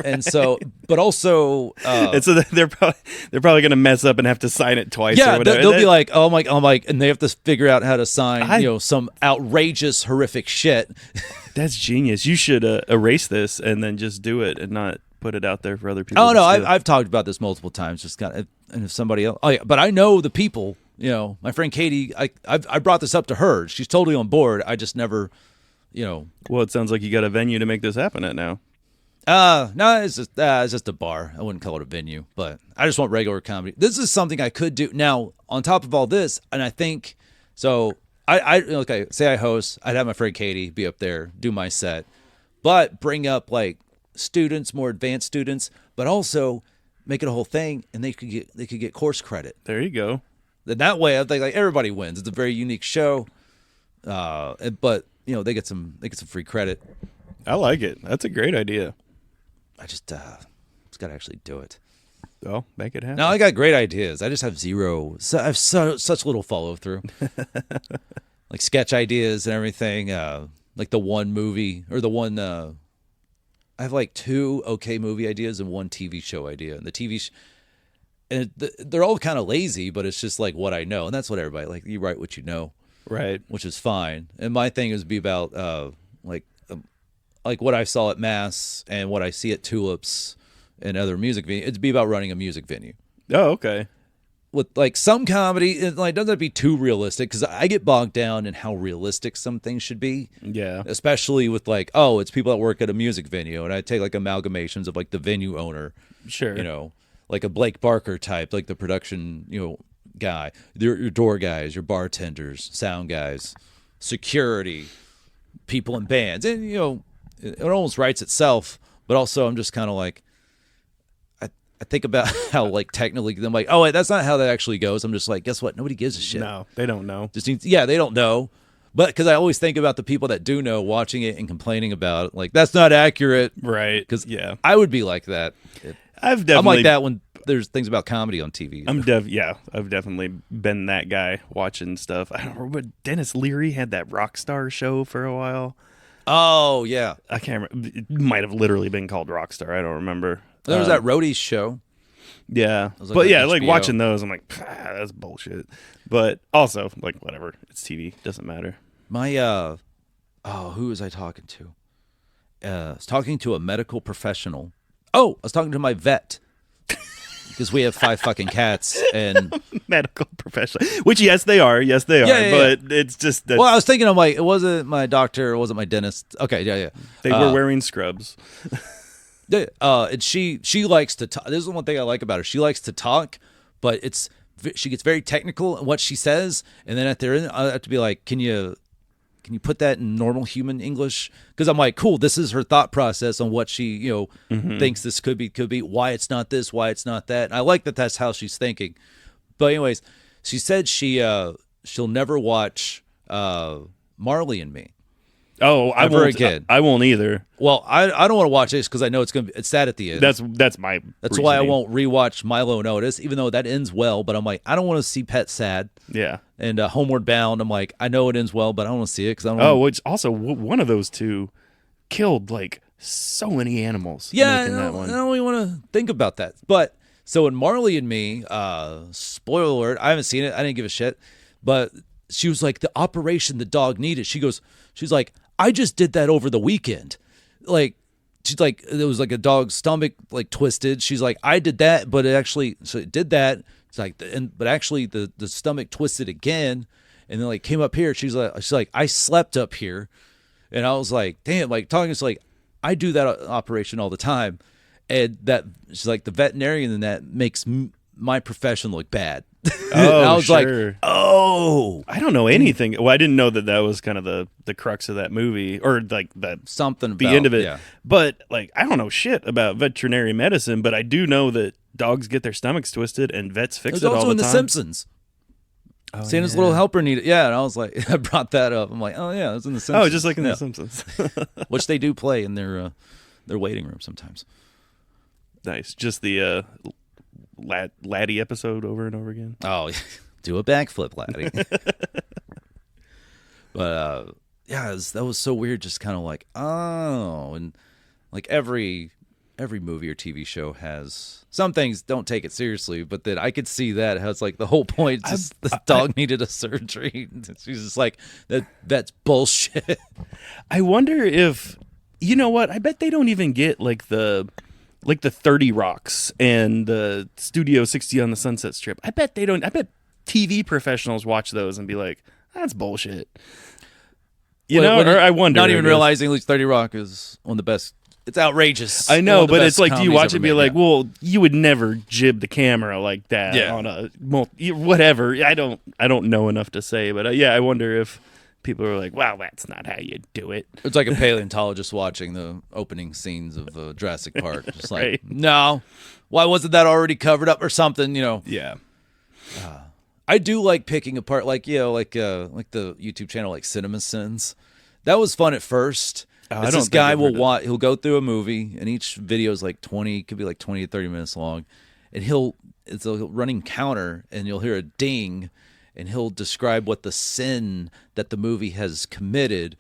And so, but also, and so they're probably going to mess up and have to sign it twice. Yeah, or whatever. They'll be like, oh my, and they have to figure out how to sign, some outrageous, horrific shit. That's genius. You should erase this and then just do it and not put it out there for other people. Oh no, I've talked about this multiple times. Just and if somebody else, but I know the people. My friend Katie, I brought this up to her. She's totally on board. I just never, Well, it sounds like you got a venue to make this happen at now. No, it's just a bar. I wouldn't call it a venue, but I just want regular comedy. This is something I could do now on top of all this, and I think so. Say I host, I'd have my friend Katie be up there, do my set, but bring up like students, more advanced students, but also make it a whole thing, and they could get course credit. There you go. Then that way, I think like everybody wins. It's a very unique show, but they get some free credit. I like it. That's a great idea. I just got to actually do it. Oh, make it happen. No, I got great ideas. I just have zero. I have such little follow through. Like sketch ideas and everything. Like the one movie or the one. I have like 2 okay movie ideas and 1 TV show idea. And the TV and they're all kind of lazy, but it's just like what I know, and that's what everybody like. You write what you know, right? Which is fine. And my thing is be about like what I saw at Mass and what I see at Tulips and other music venues. It'd be about running a music venue. Oh, okay. With like some comedy, it like doesn't have to be too realistic because I get bogged down in how realistic some things should be. Yeah. Especially with like, oh, it's people that work at a music venue, and I take like amalgamations of like the venue owner. Sure. You know, like a Blake Barker type, like the production, guy, your door guys, your bartenders, sound guys, security, people in bands, and it almost writes itself. But also, I'm just kind of like. I think about how like technically I'm like, oh wait, that's not how that actually goes. I'm just like, guess what? Nobody gives a shit. No, they don't know. They don't know. But because I always think about the people that do know watching it and complaining about it, like that's not accurate, right? Because I would be like that. I'm like that when there's things about comedy on TV. I've definitely been that guy watching stuff. I don't remember, but Dennis Leary had that Rockstar show for a while. Oh yeah, I can't remember. It might have literally been called Rockstar. I don't remember. There was that Roadies show. Yeah. But yeah, like watching those, I'm like, that's bullshit. But also, like, whatever. It's TV. Doesn't matter. My, who was I talking to? I was talking to a medical professional. Oh, I was talking to my vet. Because we have 5 fucking cats and medical professional. Which, yes, they are. Yes, they are. But it's just that. Well, I was thinking, I'm like, it wasn't my doctor. It wasn't my dentist. Okay, yeah. They were wearing scrubs. And she likes to talk. This is the one thing I like about her. She likes to talk, but she gets very technical in what she says. And then at the end, I have to be like, can you put that in normal human English? Because I'm like, cool. This is her thought process on what she thinks this could be. Why it's not this. Why it's not that. And I like that. That's how she's thinking. But anyways, she said she'll never watch Marley and Me. Oh, I won't again. I won't either. Well, I don't want to watch this because I know it's sad at the end. That's reasoning. Why I won't rewatch Milo and Otis, even though that ends well. But I'm like, I don't want to see Pet sad. Yeah. And Homeward Bound, I'm like, I know it ends well, but I don't want to see it because I don't. Which also one of those two killed like so many animals. Yeah, I don't even want to think about that. But so in Marley and Me, spoiler alert, I haven't seen it. I didn't give a shit. But she was like, the operation the dog needed. She's like, I just did that over the weekend. Like, she's like, it was like a dog's stomach like twisted. She's like, I did that, but it did that. It's like, but actually the stomach twisted again, and then like came up here. She's like, I slept up here, and I was like, damn, like talking is like, I do that operation all the time, and that she's like the veterinarian, and that makes my profession look bad. Oh, I was sure. like, oh, I don't know anything. Well, I didn't know that was kind of the crux of that movie, or like that something the about, end of it. Yeah. But like, I don't know shit about veterinary medicine, but I do know that dogs get their stomachs twisted and vets fix it all the time. Also in The Simpsons. Oh, Santa's little helper needed. Yeah, and I was like, I brought that up. I'm like, oh yeah, it's in The Simpsons. Oh, just like in The Simpsons, which they do play in their waiting room sometimes. Nice, just the Laddie episode over and over again. Oh, do a backflip, Laddie. But yeah, that was so weird. Just kind of like, oh, and like every movie or TV show has some things don't take it seriously, but then I could see that how it's like the whole point is just the dog needed a surgery. She's just like, that's bullshit. I wonder if, you know what? I bet they don't even get like the 30 Rocks and the Studio 60 on the Sunset Strip. I bet they don't. I bet TV professionals watch those and be like, that's bullshit. I wonder. Not even realizing at least 30 Rock is one of the best. It's outrageous. I know, but it's like, do you watch it and be like, well, you would never jib the camera like that on a whatever. I don't know enough to say, but I wonder if people are like, wow, that's not how you do it. It's like a paleontologist watching the opening scenes of Jurassic Park. Just like, right. No, why wasn't that already covered up or something? Yeah. I do like picking apart, like the YouTube channel, like Cinema Sins. That was fun at first. This guy he'll go through a movie, and each video is like 20, could be like 20 to 30 minutes long. and it's a running counter, and you'll hear a ding, and he'll describe what the sin that the movie has committed.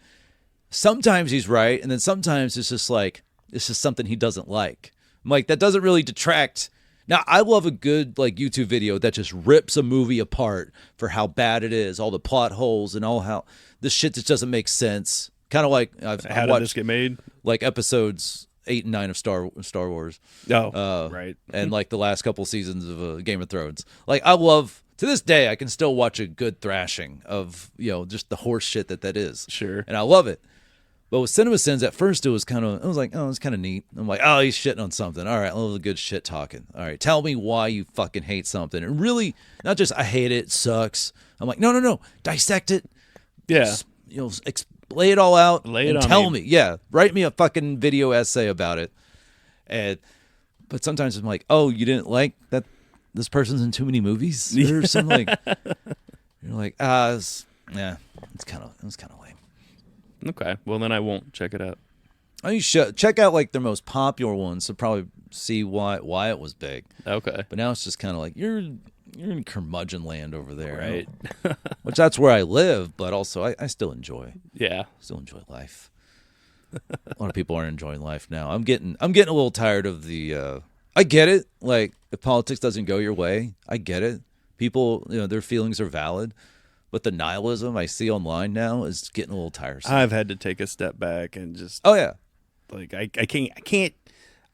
Sometimes he's right, and then sometimes it's just something he doesn't like. I'm like, that doesn't really detract. Now, I love a good like YouTube video that just rips a movie apart for how bad it is, all the plot holes and all how this shit just doesn't make sense. Kind of like how did this get made? Like episodes 8 and 9 of Star Wars. Oh, right. And like the last couple seasons of Game of Thrones. Like I love, to this day, I can still watch a good thrashing of, just the horse shit that is. Sure. And I love it. But with Cinema Sins, at first it was kind of neat. I'm like, oh, he's shitting on something. All right, I love the good shit talking. All right, tell me why you fucking hate something. And really, not just I hate it sucks. I'm like, no, dissect it. Yeah. Lay it all out. Lay it and on tell me. Yeah, write me a fucking video essay about it. But sometimes I'm like, oh, you didn't like that this person's in too many movies or something. You're like, it's kind of lame. Okay, well then I won't check it out. Oh, you should check out like their most popular ones to probably see why it was big. Okay, but now it's just kind of like you're in curmudgeon land over there, right? Which that's where I live, but also I still enjoy. Yeah, still enjoy life. A lot of people aren't enjoying life now. I'm getting a little tired of the. I get it. Like if politics doesn't go your way, I get it. People, their feelings are valid. But the nihilism I see online now is getting a little tiresome. I've had to take a step back and just like I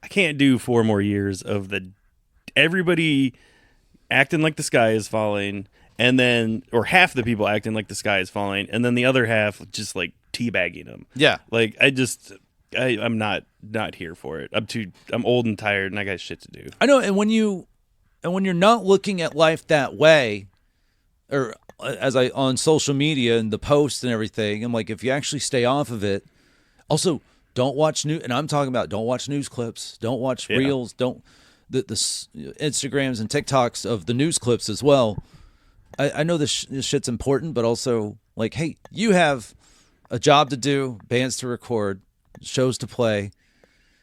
can't do 4 more years of everybody acting like the sky is falling, and then or half the people acting like the sky is falling, and then the other half just like teabagging them. Yeah, like I'm not here for it. I'm old and tired, and I got shit to do. I know, and when you're not looking at life that way, or as on social media and the posts and everything, I'm like, if you actually stay off of it, also don't watch and I'm talking about don't watch news clips, don't watch reels, don't the Instagrams and TikToks of the news clips as well. I know this shit's important, but also like, hey, you have a job to do, bands to record, shows to play.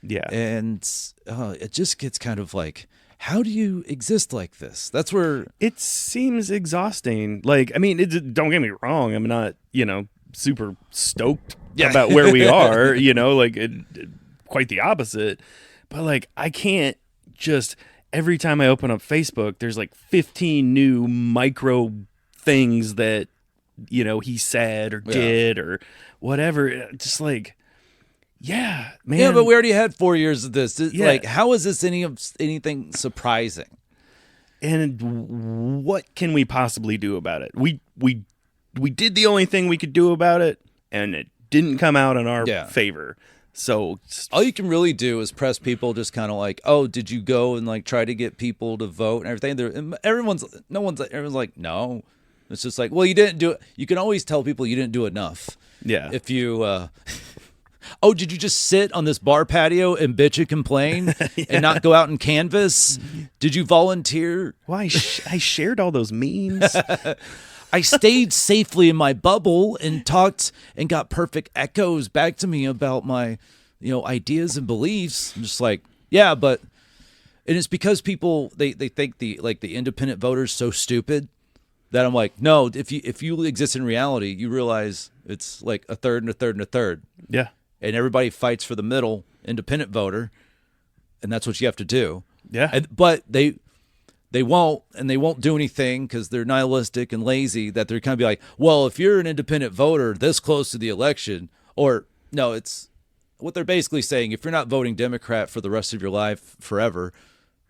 Yeah. And it just gets kind of like, how do you exist like this? That's where it seems exhausting. Like, I mean, don't get me wrong. I'm not, super stoked about where we are, quite the opposite. But like, I can't just every time I open up Facebook, there's like 15 new micro things that, he said or did or whatever. Just like, yeah, man. Yeah, but we already had 4 years of this. Like, how is this anything surprising? And what can we possibly do about it? We did the only thing we could do about it, and it didn't come out in our favor. So all you can really do is press people, just kind of like, oh, did you go and like try to get people to vote and everything? Everyone's like, no. It's just like, well, you didn't do it. You can always tell people you didn't do enough. Yeah. If you, oh, did you just sit on this bar patio and bitch and complain and not go out and canvas? Did you volunteer? Why? I shared all those memes. I stayed safely in my bubble and talked and got perfect echoes back to me about my, ideas and beliefs. I'm just like, yeah, but, and it's because people, they think the independent voter's so stupid that I'm like, no, if you exist in reality, you realize it's like a third and a third and a third. Yeah. And everybody fights for the middle independent voter, and that's what you have to do. Yeah. But they won't do anything because they're nihilistic and lazy, that they're kind of be like, well, if you're an independent voter this close to the election, or no, it's what they're basically saying. If you're not voting Democrat for the rest of your life forever,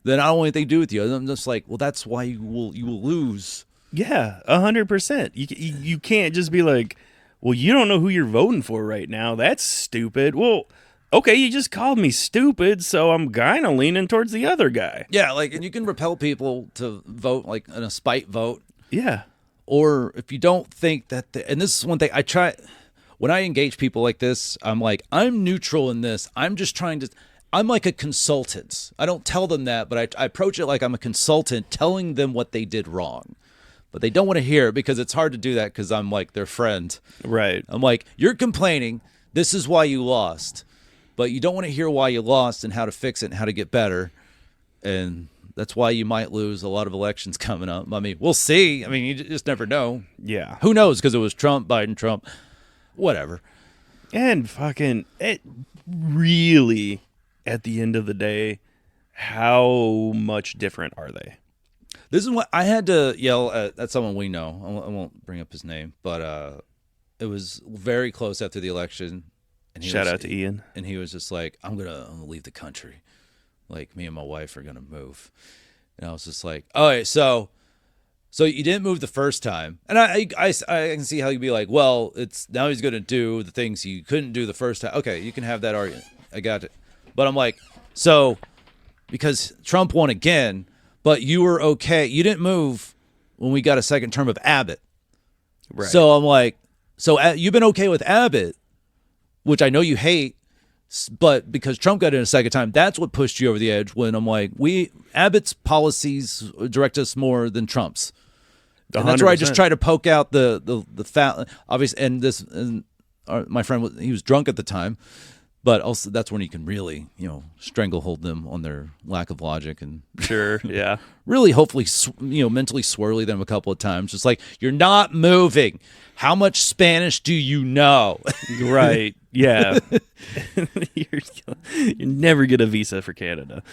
then I don't want anything to do with you. I'm just like, well, that's why you will lose. Yeah, 100%. You can't just be like, well, you don't know who you're voting for right now. That's stupid. Well, okay, you just called me stupid, so I'm kind of leaning towards the other guy. Yeah, like, and you can repel people to vote, like, in a spite vote. Yeah. Or if you don't think that, and this is one thing I try, when I engage people like this, I'm like, I'm neutral in this. I'm just trying to, I'm like a consultant. I don't tell them that, but I approach it like I'm a consultant telling them what they did wrong. But they don't want to hear it because it's hard to do that because I'm like their friend. Right. I'm like, you're complaining. This is why you lost. But you don't want to hear why you lost and how to fix it and how to get better. And That's why you might lose a lot of elections coming up. I mean, we'll see. I mean, you just never know. Yeah. Who knows? Because it was Trump, Biden, Trump, whatever. And fucking, it really, at the end of the day, how much different are they? This is what I had to yell at someone we know. I won't bring up his name, but it was very close after the election. And Shout out to Ian. And he was just like, I'm gonna leave the country. Like, me and my wife are gonna move. And I was just like, all right, so you didn't move the first time. And I can see how you'd be like, well, it's now he's gonna do the things you couldn't do the first time. Okay, you can have that argument. I got it. But I'm like, so because Trump won again, but you were okay. You didn't move when we got a second term of Abbott. Right. So I'm like, so you've been okay with Abbott, which I know you hate, but because Trump got in a second time, that's what pushed you over the edge. When I'm like, Abbott's policies direct us more than Trump's, and that's where I just try to poke out the fat obvious. And my friend he was drunk at the time, but also that's when you can really stranglehold them on their lack of logic and sure, yeah, really hopefully mentally swirly them a couple of times. Just like, you're not moving. How much Spanish do you know? Right. Yeah. You're never get a visa for Canada.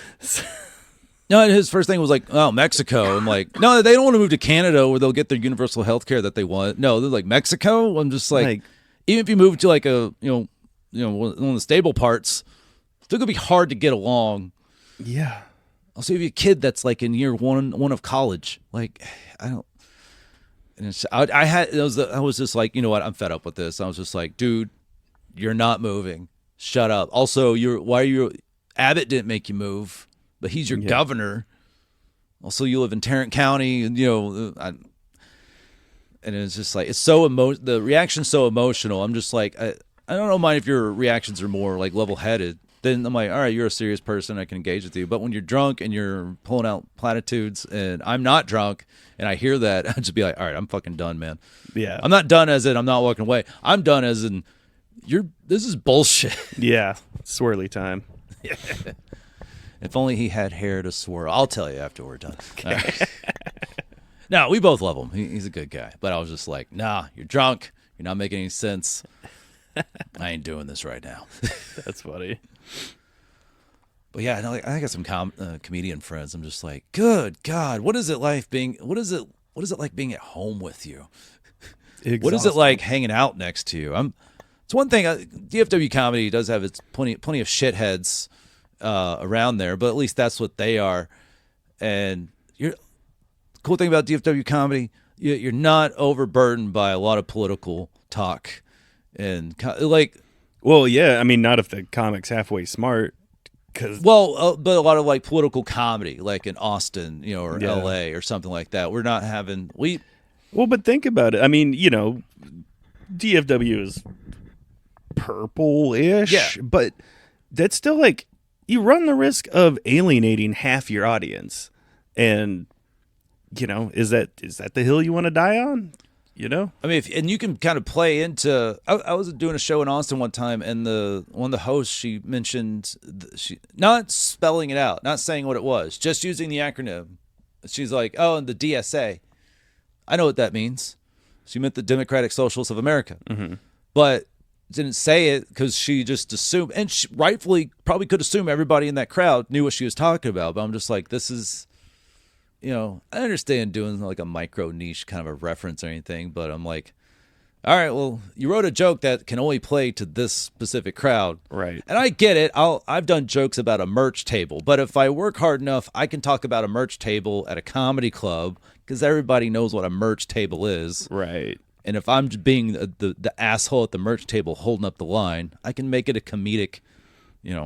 No, and his first thing was like, oh, Mexico. I'm like, no, they don't want to move to Canada where they'll get their universal health care that they want. No, they're like, Mexico? I'm just like even if you move to like a, one of the stable parts, it's still going to be hard to get along. Yeah. Also, if you have a kid that's like in year one of college, like, I don't. And I was just like, you know what? I'm fed up with this. I was just like, dude, you're not moving. Shut up. Also, Abbott didn't make you move, but he's your governor. Also, you live in Tarrant County, and and it's just like, it's so the reaction's so emotional. I'm just like, I don't mind if your reactions are more like level-headed. Then I'm like, all right, you're a serious person. I can engage with you. But when you're drunk and you're pulling out platitudes and I'm not drunk and I hear that, I'd just be like, all right, I'm fucking done, man. Yeah. I'm not done as in I'm not walking away. I'm done as in this is bullshit. Yeah. Swirly time. If only he had hair to swirl. I'll tell you after we're done. Okay. Right. No, we both love him. He's a good guy. But I was just like, nah, you're drunk. You're not making any sense. I ain't doing this right now. That's funny. But yeah, I got some comedian friends. I'm just like, good God, what is it like being at home with you? Exhausting. What is it like hanging out next to you? It's one thing. DFW comedy does have its plenty of shitheads around there, but at least that's what they are. And the cool thing about DFW comedy, you're not overburdened by a lot of political talk and like. Well, yeah, I mean, not if the comic's halfway smart. But a lot of like political comedy, like in Austin, or L.A. or something like that. We're not having Well, but think about it. I mean, DFW is purple-ish, but that's still like you run the risk of alienating half your audience, and is that the hill you want to die on? I mean, and you can kind of play into. I was doing a show in Austin one time, and one of the hosts, she mentioned she not spelling it out, not saying what it was, just using the acronym. She's like, "Oh, and the DSA." I know what that means. She meant the Democratic Socialists of America, but didn't say it because she just assumed, and she rightfully probably could assume everybody in that crowd knew what she was talking about. But I'm just like, this is. I understand doing like a micro niche kind of a reference or anything, but I'm like, all right, well, you wrote a joke that can only play to this specific crowd. Right. And I get it. I've done jokes about a merch table, but if I work hard enough, I can talk about a merch table at a comedy club because everybody knows what a merch table is. Right. And if I'm being the asshole at the merch table holding up the line, I can make it a comedic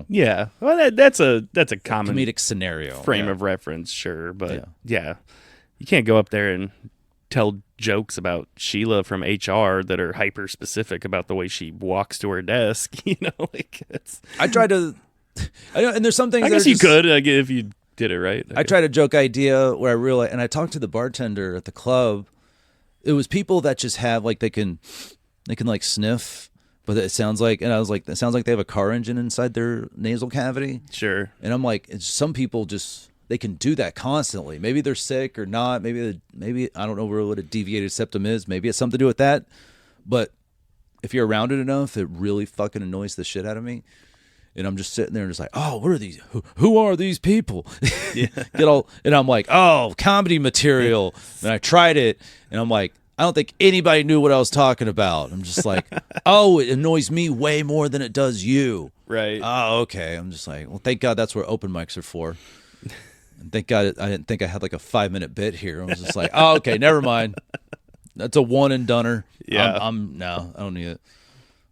Yeah, well, that's a common comedic scenario frame of reference, sure, but yeah, you can't go up there and tell jokes about Sheila from HR that are hyper specific about the way she walks to her desk. I try to, and there's some things. I guess you could, if you did it right. I tried a joke idea where I realized, and I talked to the bartender at the club. It was people that just have like they can like sniff. But it sounds like, and I was like, it sounds like they have a car engine inside their nasal cavity. Sure. And I'm like, some people they can do that constantly. Maybe they're sick or not. Maybe I don't know what a deviated septum is. Maybe it's something to do with that. But if you're around it enough, it really fucking annoys the shit out of me. And I'm just sitting there and just like, oh, what are these? Who are these people? Yeah. And I'm like, oh, comedy material. And I tried it, and I'm like, I don't think anybody knew what I was talking about. I'm just like, oh, it annoys me way more than it does you. Right. Oh, okay. I'm just like, well, thank God that's what open mics are for. And thank God I didn't think I had like a 5-minute bit here. I was just like, oh, okay, never mind. That's a one and doneer. Yeah. No, I don't need it.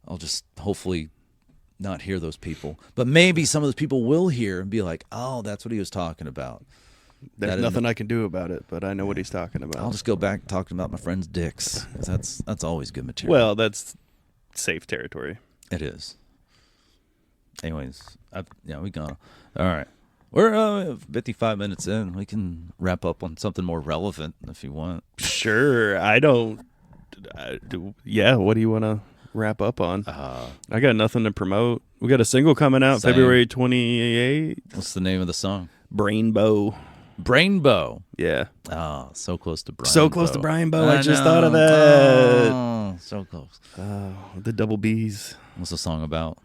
I'll just hopefully not hear those people. But maybe some of those people will hear and be like, oh, that's what he was talking about. There's nothing I can do about it, but I know what he's talking about. I'll just go back talking about my friend's dicks. 'Cause that's always good material. Well, that's safe territory. It is. Anyways, we gone. All right. We're 55 minutes in. We can wrap up on something more relevant if you want. Sure. Yeah, what do you want to wrap up on? I got nothing to promote. We got a single coming out February 28th. What's the name of the song? Brainbow. Brainbow. Yeah. Oh, so close to Brian. So close to Brian Bow. I just thought of that. Oh, so close. The double B's. What's the song about?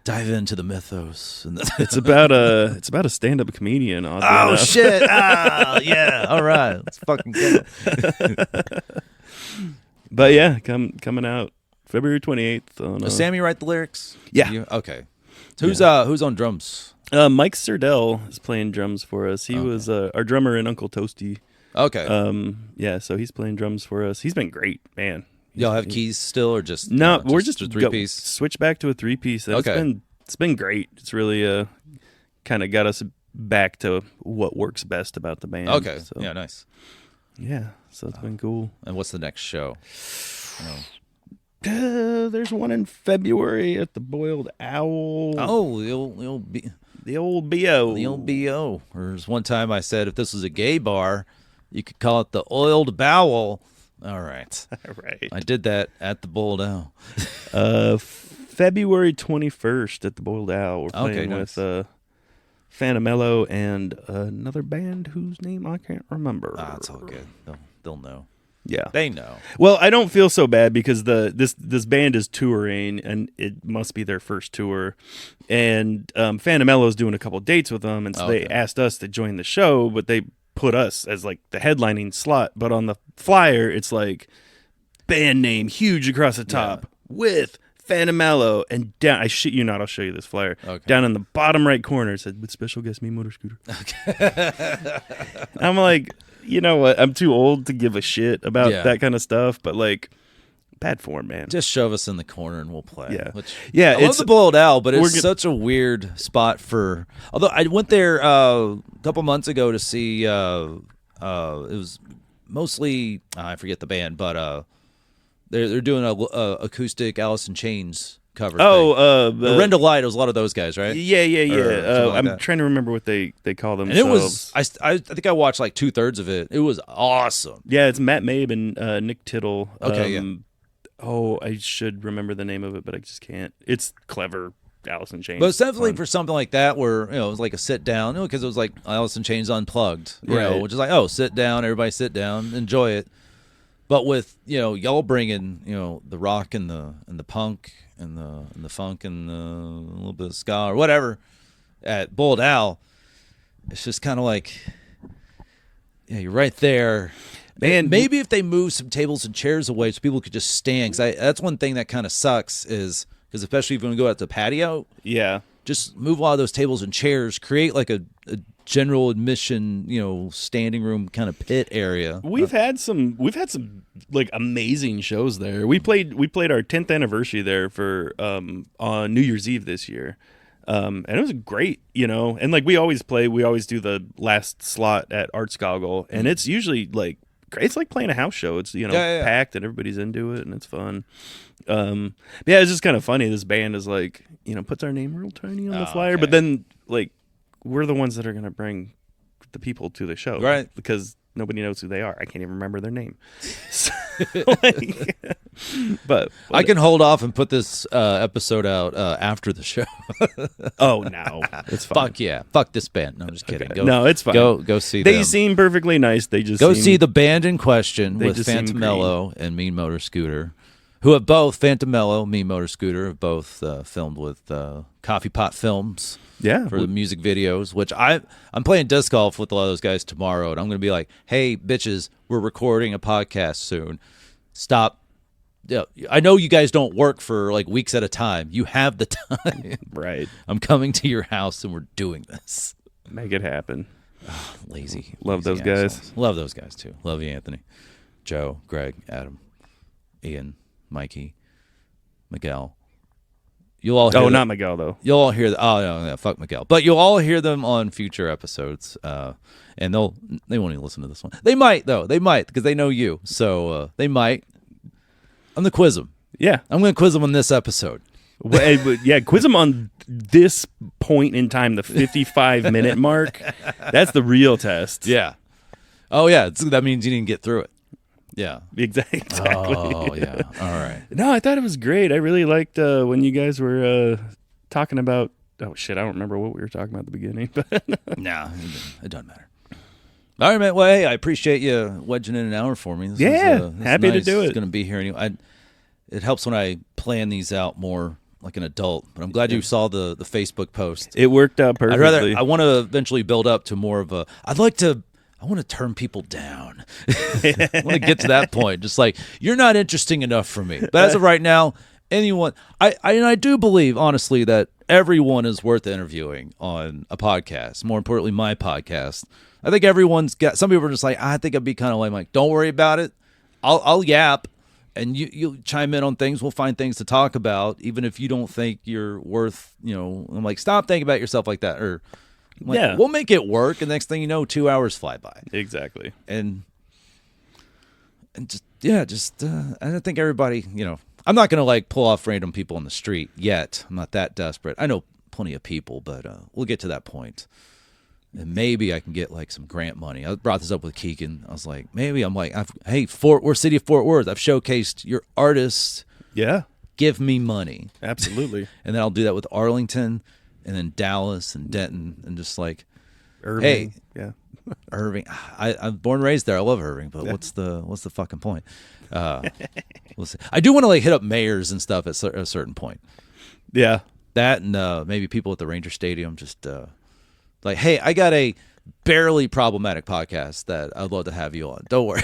Dive into the mythos. It's about a stand-up comedian. Oh enough. Shit! Yeah. All right. Let's fucking get it. But yeah, coming out February 28th. Does Sammy write the lyrics? Yeah. Okay. So who's on drums? Mike Serdell is playing drums for us. He was our drummer in Uncle Toasty. Okay. Yeah, so he's playing drums for us. He's been great, man. Y'all have keys still, or just no? We're just a 3-piece. Switch back to a 3-piece. Okay. It's been great. It's really kind of got us back to what works best about the band. Okay. So, yeah. Nice. Yeah. So it's been cool. And what's the next show? There's one in February at the Boiled Owl. Oh, the old BO. The old BO. There's one time I said if this was a gay bar, you could call it the Oiled Bowel. All right. Right. I did that at the Boiled Owl. February 21st at the Boiled Owl. We're playing with Fanamello and another band whose name I can't remember. It's all good. They'll know. Yeah. They know. Well, I don't feel so bad because this band is touring and it must be their first tour. And Fanamello's doing a couple dates with them, and so they asked us to join the show, but they put us as like the headlining slot. But on the flyer, it's like band name huge across the top with Fanamello, and down, I shit you not, I'll show you this flyer. Okay. Down in the bottom right corner, it said with special guest me motor scooter. Okay. I'm like, you know what? I'm too old to give a shit about that kind of stuff, but like, bad form, man. Just shove us in the corner and we'll play. Yeah. I love the Boiled Owl, but it's such a weird spot for. Although I went there a couple months ago to see. It was mostly I forget the band, but they're doing a acoustic Alice in Chains cover. Rend a Light. It was a lot of those guys, right? Yeah. I'm trying to remember what they call themselves. And it was. I think I watched like 2/3 of it. It was awesome. Yeah, it's Matt Mabe and Nick Tittle. Okay. I should remember the name of it, but I just can't. It's clever Alice in Chains. But it's definitely for something like that where, it was like a sit down, because it was like Alice in Chains Unplugged, which is like, sit down, everybody sit down, enjoy it. But with, y'all bringing, the rock and the punk and the funk and a little bit of ska or whatever at Boiled Owl, it's just kind of like, you're right there. Man, maybe if they move some tables and chairs away so people could just stand. Because that's one thing that kind of sucks is, because especially if you want to go out to the patio, just move a lot of those tables and chairs, create like a general admission, standing room kind of pit area. We've had some like amazing shows there. We played our 10th anniversary there for on New Year's Eve this year. And it was great, and like we always do the last slot at Arts Goggle, and it's usually like, it's like playing a house show. It's, packed and everybody's into it and it's fun. It's just kind of funny. This band is like, puts our name real tiny on the flyer, but then like we're the ones that are going to bring the people to the show. Right. Because nobody knows who they are. I can't even remember their name. So, like, but I can hold off and put this episode out after the show. oh no, it's fine. Fuck yeah, fuck this band. No, I'm just kidding. Okay. No, it's fine. Go see them. They seem perfectly nice. They just see the band in question with just seem Phantom Mellow and Mean Motor Scooter, who have both Phantom Mellow, Mean Motor Scooter have both filmed with Coffee Pot Films. Yeah, for the music videos, which I'm playing disc golf with a lot of those guys tomorrow, and I'm going to be like, hey, bitches, we're recording a podcast soon. Stop. Yeah, I know you guys don't work for like weeks at a time. You have the time. Right. I'm coming to your house, and we're doing this. Make it happen. Oh, lazy. Love lazy those assholes. guys. Love those guys, too. Love you, Anthony. Joe, Greg, Adam, Ian, Mikey, Miguel. You'll all hear not Miguel though. You'll all hear fuck Miguel. But you'll all hear them on future episodes, and they won't even listen to this one. They might though. They might because they know you, so they might. I'm gonna quiz them. Yeah, I'm gonna quiz them on this episode. Yeah, quiz them on this point in time, the 55-minute mark. That's the real test. Yeah. Oh yeah, that means you didn't get through it. Yeah. Exactly. Oh, yeah. All right. No, I thought it was great. I really liked when you guys were talking about... Oh, shit. I don't remember what we were talking about at the beginning. But nah, it doesn't matter. All right, man. Well, hey, I appreciate you wedging in an hour for me. This happy nice. to do it. It's going to be here anyway. It helps when I plan these out more like an adult. But I'm glad you saw the Facebook post. It worked out perfectly. I want to eventually build up to more of a... I want to turn people down. I want to get to that point. Just like, you're not interesting enough for me. But as of right now, anyone, I do believe, honestly, that everyone is worth interviewing on a podcast. More importantly, my podcast. I think everyone's got, some people are just like, I think I'd be kind of lame. Like, don't worry about it. I'll yap, and you'll chime in on things. We'll find things to talk about, even if you don't think you're worth, I'm like, stop thinking about yourself like that. Or, like, we'll make it work, and next thing you know, 2 hours fly by. Exactly. And I think everybody, I'm not going to like pull off random people on the street yet. I'm not that desperate. I know plenty of people, but we'll get to that point. And maybe I can get like some grant money. I brought this up with Keegan. I was like, we're City of Fort Worth. I've showcased your artists. Yeah. Give me money. Absolutely. And then I'll do that with Arlington. And then Dallas and Denton and just like, Irving. Hey, yeah, Irving. I'm born and raised there. I love Irving, but what's the fucking point? We'll see. I do want to like hit up mayors and stuff at a certain point. Yeah, that and maybe people at the Ranger Stadium. Just like, hey, I got a barely problematic podcast that I'd love to have you on. Don't worry.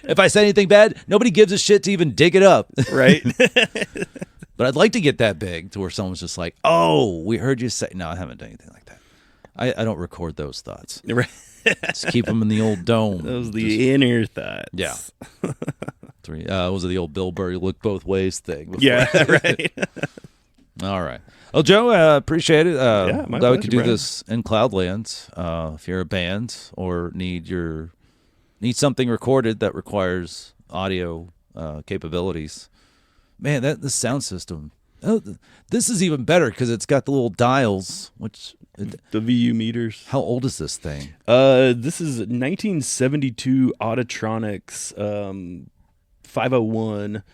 If I say anything bad, nobody gives a shit to even dig it up. Right. But I'd like to get that big to where someone's just like, oh, we heard you say... No, I haven't done anything like that. I don't record those thoughts. Right. Just keep them in the old dome. Those inner thoughts. Yeah. Was it the old Bill Burr, look both ways thing? Before. Yeah, right. All right. Well, Joe, appreciate it. Yeah, my glad we could do pleasure, this in Cloudland. If you're a band or need something recorded that requires audio capabilities... Man, the sound system. Oh, this is even better because it's got the little dials. The VU meters. How old is this thing? This is 1972 Auditronics 501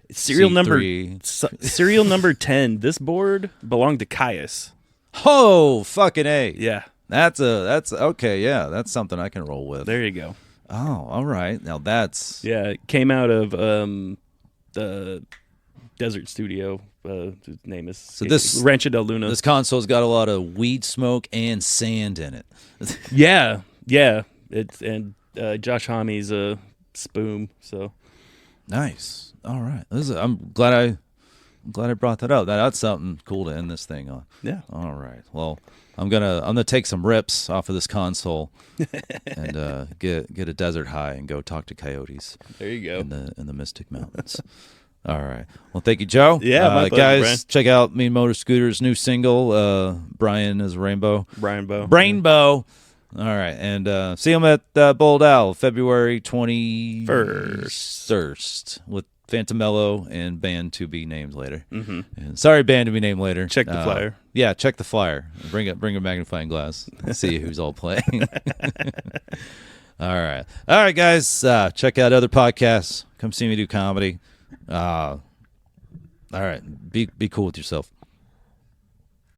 serial C3. serial number 10. This board belonged to Caius. Oh, fucking A. Yeah, that's okay. Yeah, that's something I can roll with. There you go. Oh, all right. Now that's it came out of the Desert Studio. His name is Rancho del Luna. This console's got a lot of weed smoke and sand in it. yeah. It's Josh Homme's a spoon. So nice. All right. I'm glad I brought that up. That's something cool to end this thing on. Yeah. All right. Well, I'm gonna take some rips off of this console and get a desert high and go talk to coyotes. There you go. In the Mystic Mountains. All right. Well, thank you, Joe. Yeah, my pleasure, guys. Brian. Check out Mean Motor Scooter's new single. Brian is Rainbow. Brainbow. All right, and see him at Bold Owl, February 21st with Fantamello and band to be named later. Mm-hmm. And sorry, band to be named later. Check the flyer. Yeah, check the flyer. Bring a magnifying glass. See who's all playing. All right, guys. Check out other podcasts. Come see me do comedy. All right, be cool with yourself.